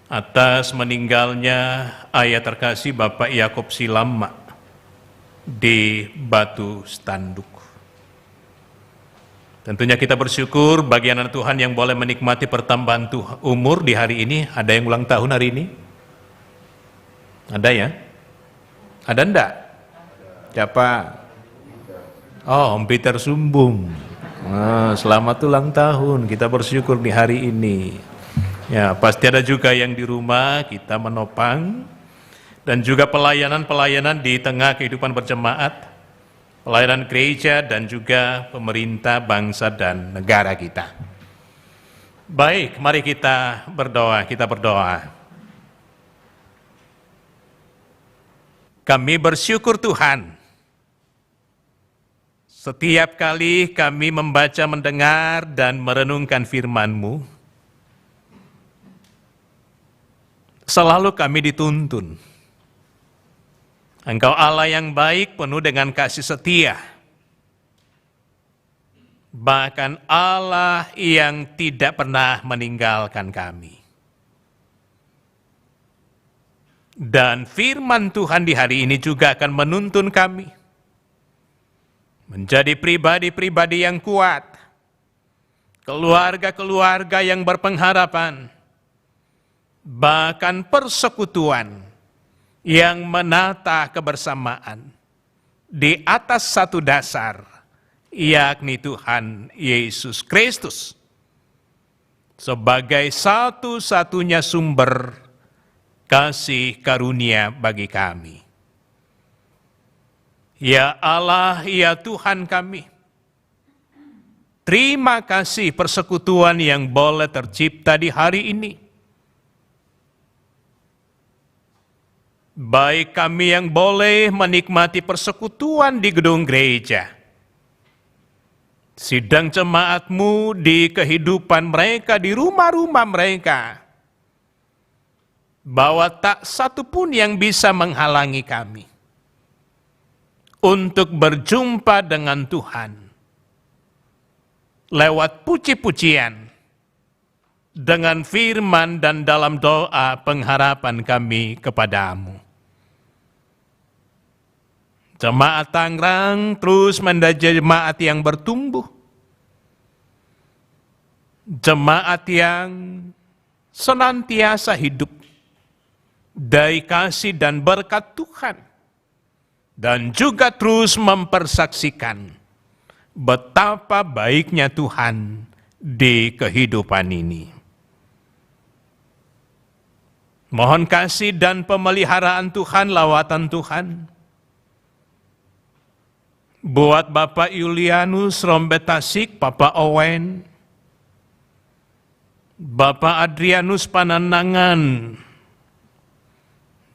atas meninggalnya ayah terkasih Bapak Yakob Silama di Batu Standuk. Tentunya kita bersyukur bagi anak Tuhan yang boleh menikmati pertambahan umur di hari ini. Ada yang ulang tahun hari ini? Ada ya? Ada enggak? Siapa? Oh, Om Peter Sumbung. Selamat ulang tahun, kita bersyukur di hari ini. Ya, pasti ada juga yang di rumah kita menopang. Dan juga pelayanan-pelayanan di tengah kehidupan berjemaat. Pelayanan gereja dan juga pemerintah bangsa dan negara kita. Baik, mari kita berdoa. Kami bersyukur Tuhan, setiap kali kami membaca, mendengar, dan merenungkan firman-Mu, selalu kami dituntun. Engkau Allah yang baik, penuh dengan kasih setia. Bahkan Allah yang tidak pernah meninggalkan kami. Dan firman Tuhan di hari ini juga akan menuntun kami menjadi pribadi-pribadi yang kuat, keluarga-keluarga yang berpengharapan, bahkan persekutuan yang menata kebersamaan di atas satu dasar, yakni Tuhan Yesus Kristus sebagai satu-satunya sumber kasih karunia bagi kami. Ya Allah, ya Tuhan kami, terima kasih persekutuan yang boleh tercipta di hari ini. Baik kami yang boleh menikmati persekutuan di gedung gereja, sidang jemaat-Mu di kehidupan mereka, di rumah-rumah mereka, bahwa tak satu pun yang bisa menghalangi kami untuk berjumpa dengan Tuhan lewat puji-pujian, dengan firman dan dalam doa pengharapan kami kepada-Mu. Jemaat Tangerang terus menjadi jemaat yang bertumbuh, jemaat yang senantiasa hidup dari kasih dan berkat Tuhan, dan juga terus mempersaksikan betapa baiknya Tuhan di kehidupan ini. Mohon kasih dan pemeliharaan Tuhan, lawatan Tuhan buat Bapak Julianus Rombetasik, Bapak Owen, Bapak Adrianus Pananangan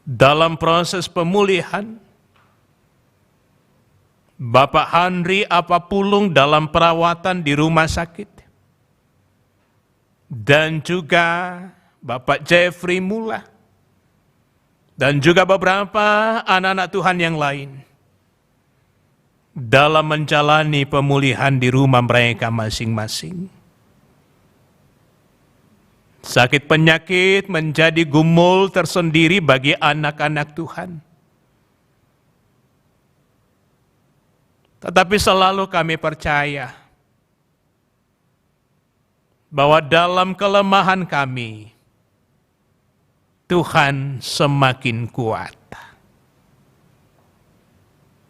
dalam proses pemulihan, Bapak Handri Apapulung dalam perawatan di rumah sakit, dan juga Bapak Jeffrey Mula, dan juga beberapa anak-anak Tuhan yang lain dalam menjalani pemulihan di rumah mereka masing-masing. Sakit penyakit menjadi gumul tersendiri bagi anak-anak Tuhan. Tetapi selalu kami percaya bahwa dalam kelemahan kami, Tuhan semakin kuat.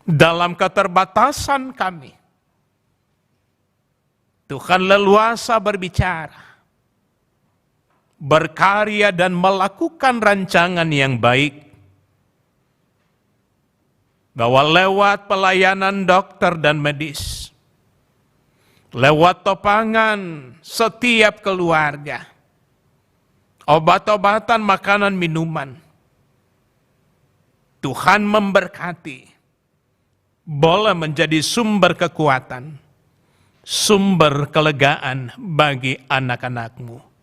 Dalam keterbatasan kami, Tuhan leluasa berbicara, berkarya dan melakukan rancangan yang baik, bahwa lewat pelayanan dokter dan medis, lewat topangan setiap keluarga, obat-obatan, makanan, minuman, Tuhan memberkati, boleh menjadi sumber kekuatan, sumber kelegaan bagi anak-anak-Mu.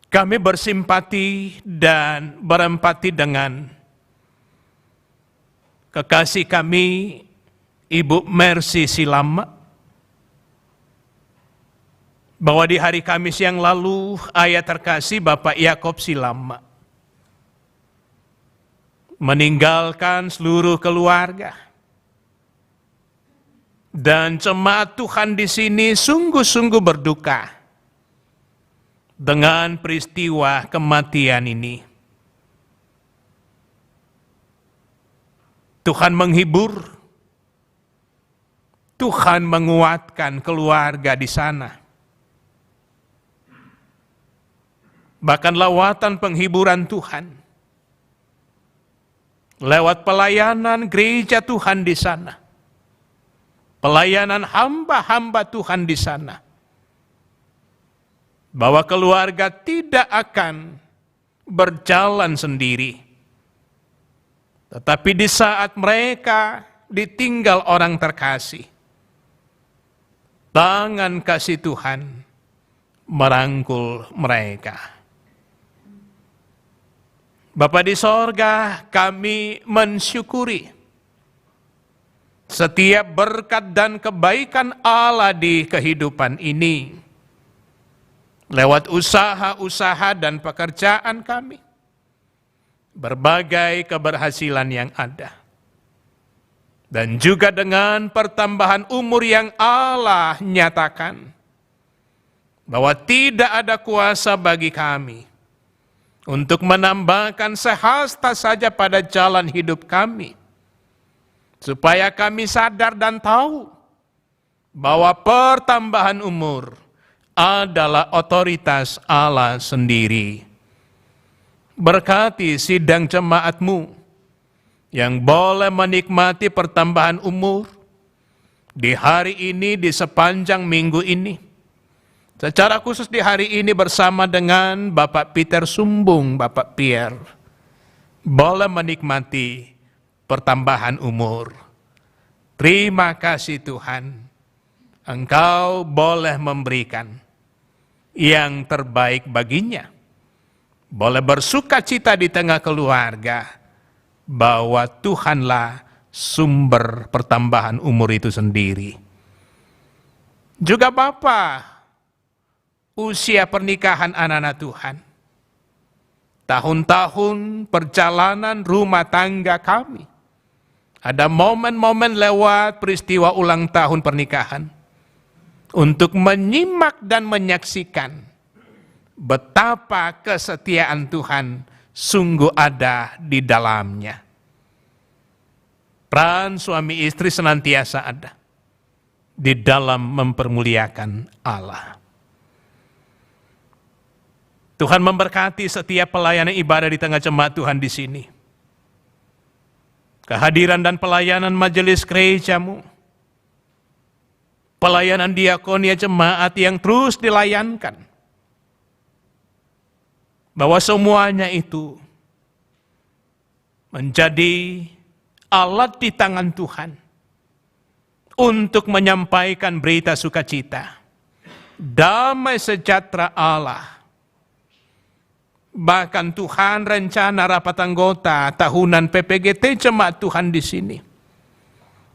Kami bersimpati dan berempati dengan kekasih kami, Ibu Mercy Silama, bahwa di hari Kamis yang lalu ayah terkasih Bapak Yakob Silama meninggalkan seluruh keluarga. Dan jemaat Tuhan di sini sungguh-sungguh berduka dengan peristiwa kematian ini. Tuhan menghibur, Tuhan menguatkan keluarga di sana. Bahkan lawatan penghiburan Tuhan, lewat pelayanan gereja Tuhan di sana, pelayanan hamba-hamba Tuhan di sana, bahwa keluarga tidak akan berjalan sendiri. Tetapi di saat mereka ditinggal orang terkasih, tangan kasih Tuhan merangkul mereka. Bapa di sorga, kami mensyukuri setiap berkat dan kebaikan Allah di kehidupan ini, lewat usaha-usaha dan pekerjaan kami, berbagai keberhasilan yang ada, dan juga dengan pertambahan umur yang Allah nyatakan, bahwa tidak ada kuasa bagi kami untuk menambahkan sehasta saja pada jalan hidup kami, supaya kami sadar dan tahu bahwa pertambahan umur adalah otoritas Allah sendiri. Berkati sidang jemaat-Mu yang boleh menikmati pertambahan umur di hari ini, di sepanjang minggu ini. Secara khusus di hari ini bersama dengan Bapak Peter Sumbung, Bapak Pierre, boleh menikmati pertambahan umur. Terima kasih Tuhan, Engkau boleh memberikan yang terbaik baginya. Boleh bersuka cita di tengah keluarga, bahwa Tuhanlah sumber pertambahan umur itu sendiri. Juga Bapak, usia pernikahan anak-anak Tuhan, tahun-tahun perjalanan rumah tangga kami, ada momen-momen lewat peristiwa ulang tahun pernikahan, untuk menyimak dan menyaksikan betapa kesetiaan Tuhan sungguh ada di dalamnya. Peran suami istri senantiasa ada di dalam mempermuliakan Allah. Tuhan memberkati setiap pelayanan ibadah di tengah jemaat Tuhan di sini. Kehadiran dan pelayanan majelis gereja-Mu, pelayanan diakonia jemaat yang terus dilayankan, bahwa semuanya itu menjadi alat di tangan Tuhan untuk menyampaikan berita sukacita, damai sejahtera Allah. Bahkan Tuhan rencana rapat anggota tahunan PPGT jemaat Tuhan di sini,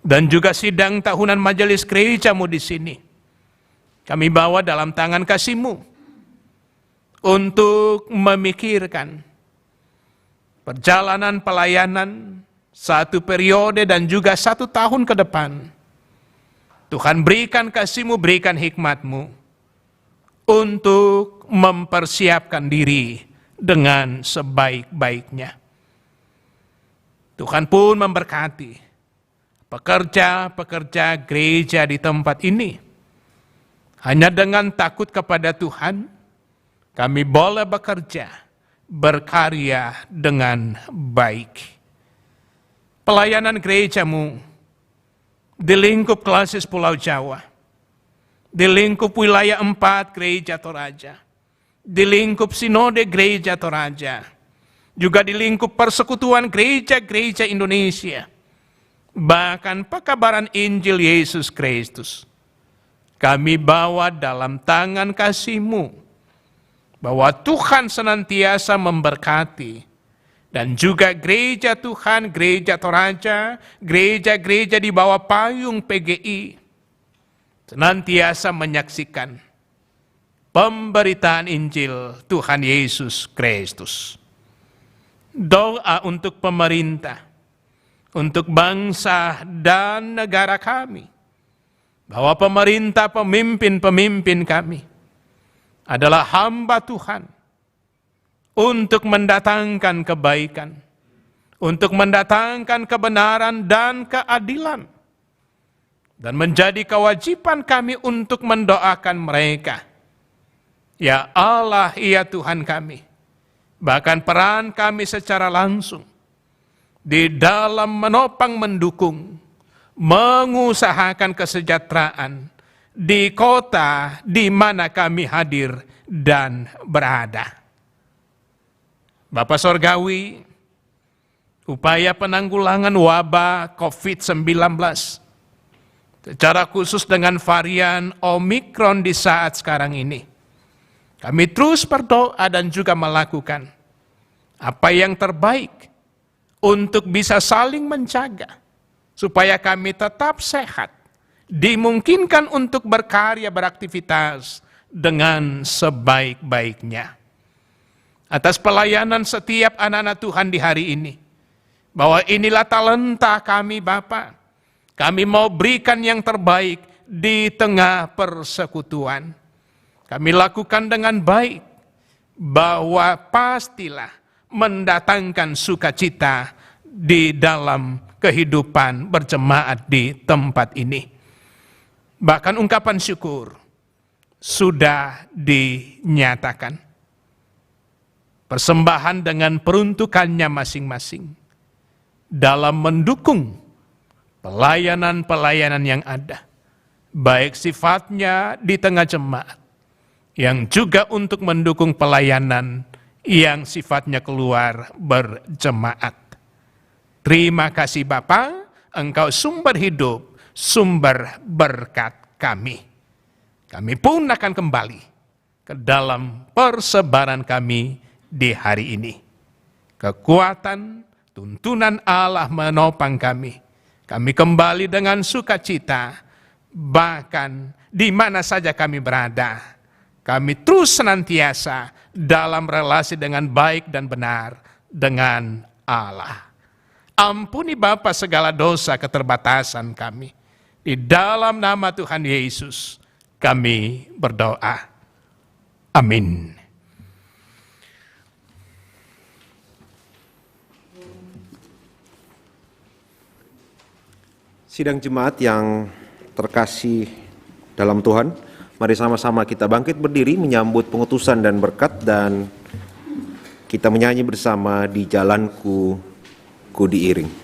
dan juga sidang tahunan majelis gereja-Mu di sini, kami bawa dalam tangan kasih-Mu untuk memikirkan perjalanan pelayanan satu periode dan juga 1 tahun ke depan. Tuhan berikan kasih-Mu, berikan hikmat-Mu untuk mempersiapkan diri dengan sebaik-baiknya. Tuhan pun memberkati pekerja-pekerja gereja di tempat ini. Hanya dengan takut kepada Tuhan, kami boleh bekerja, berkarya dengan baik. Pelayanan gerejamu di lingkup klasis Pulau Jawa, di lingkup wilayah 4 Gereja Toraja, di lingkup Sinode Gereja Toraja, juga di lingkup persekutuan gereja-gereja Indonesia, bahkan pekabaran Injil Yesus Kristus. Kami bawa dalam tangan kasih-Mu, bahwa Tuhan senantiasa memberkati, dan juga gereja Tuhan, gereja Toraja, gereja-gereja di bawah payung PGI, senantiasa menyaksikan pemberitaan Injil Tuhan Yesus Kristus. Doa untuk pemerintah, untuk bangsa dan negara kami, bahwa pemerintah, pemimpin-pemimpin kami adalah hamba Tuhan, untuk mendatangkan kebaikan, untuk mendatangkan kebenaran dan keadilan, dan menjadi kewajiban kami untuk mendoakan mereka. Ya Allah, ya Tuhan kami, bahkan peran kami secara langsung di dalam menopang, mendukung, mengusahakan kesejahteraan di kota di mana kami hadir dan berada. Bapak Sorgawi, upaya penanggulangan wabah COVID-19, secara khusus dengan varian Omikron di saat sekarang ini, kami terus berdoa dan juga melakukan apa yang terbaik untuk bisa saling menjaga, supaya kami tetap sehat, dimungkinkan untuk berkarya, beraktivitas dengan sebaik-baiknya. Atas pelayanan setiap anak-anak Tuhan di hari ini, bahwa inilah talenta kami Bapa. Kami mau berikan yang terbaik di tengah persekutuan. Kami lakukan dengan baik, bahwa pastilah mendatangkan sukacita di dalam kehidupan berjemaat di tempat ini. Bahkan ungkapan syukur sudah dinyatakan. Persembahan dengan peruntukannya masing-masing dalam mendukung pelayanan-pelayanan yang ada, baik sifatnya di tengah jemaat, yang juga untuk mendukung pelayanan yang sifatnya keluar berjemaat. Terima kasih Bapa, Engkau sumber hidup, sumber berkat kami. Kami pun akan kembali ke dalam persebaran kami di hari ini. Kekuatan, tuntunan Allah menopang kami. Kami kembali dengan sukacita, bahkan di mana saja kami berada. Kami terus senantiasa dalam relasi dengan baik dan benar dengan Allah. Ampuni Bapa segala dosa keterbatasan kami. Di dalam nama Tuhan Yesus kami berdoa. Amin. Sidang jemaat yang terkasih dalam Tuhan, mari sama-sama kita bangkit berdiri menyambut pengutusan dan berkat, dan kita menyanyi bersama Di Jalanku Ku Diiring.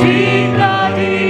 Jika di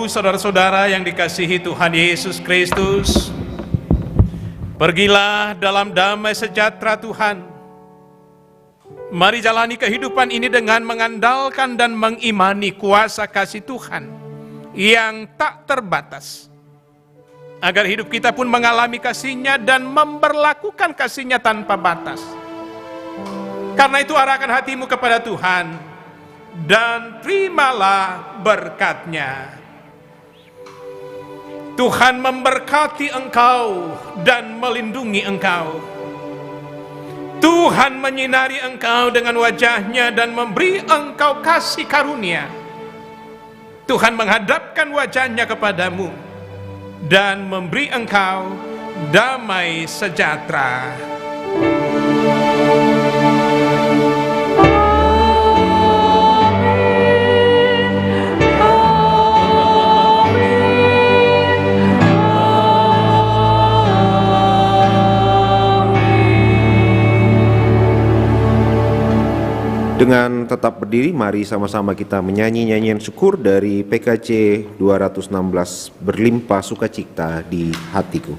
saudara-saudara yang dikasihi Tuhan Yesus Kristus, pergilah dalam damai sejahtera Tuhan. Mari jalani kehidupan ini dengan mengandalkan dan mengimani kuasa kasih Tuhan yang tak terbatas, agar hidup kita pun mengalami kasih-Nya dan memberlakukan kasih-Nya tanpa batas. Karena itu arahkan hatimu kepada Tuhan dan terimalah berkat-Nya. Tuhan memberkati engkau dan melindungi engkau. Tuhan menyinari engkau dengan wajah-Nya dan memberi engkau kasih karunia. Tuhan menghadapkan wajah-Nya kepadamu dan memberi engkau damai sejahtera. Dengan tetap berdiri, mari sama-sama kita menyanyi nyanyian syukur dari PKJ 216, Berlimpah Sukacita di Hatiku.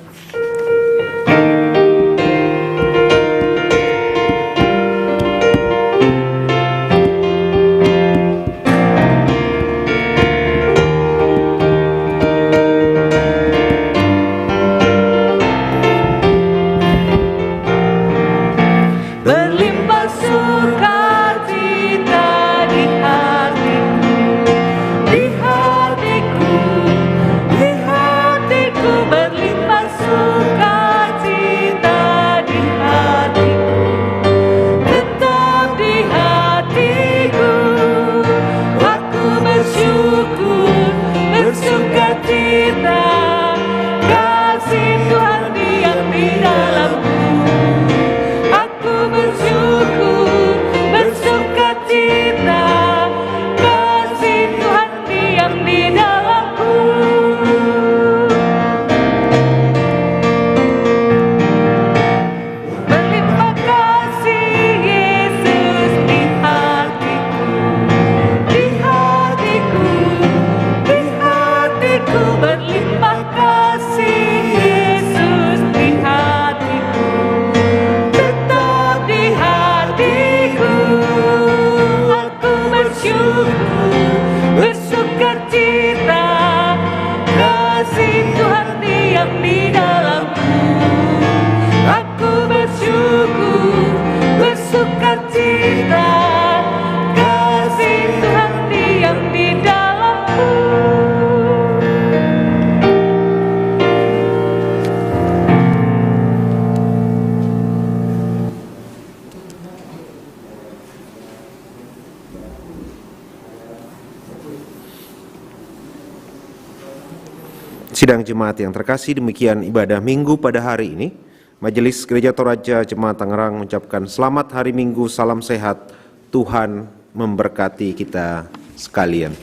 Sidang jemaat yang terkasih, demikian ibadah Minggu pada hari ini. Majelis Gereja Toraja Jemaat Tangerang mengucapkan selamat hari Minggu, salam sehat, Tuhan memberkati kita sekalian.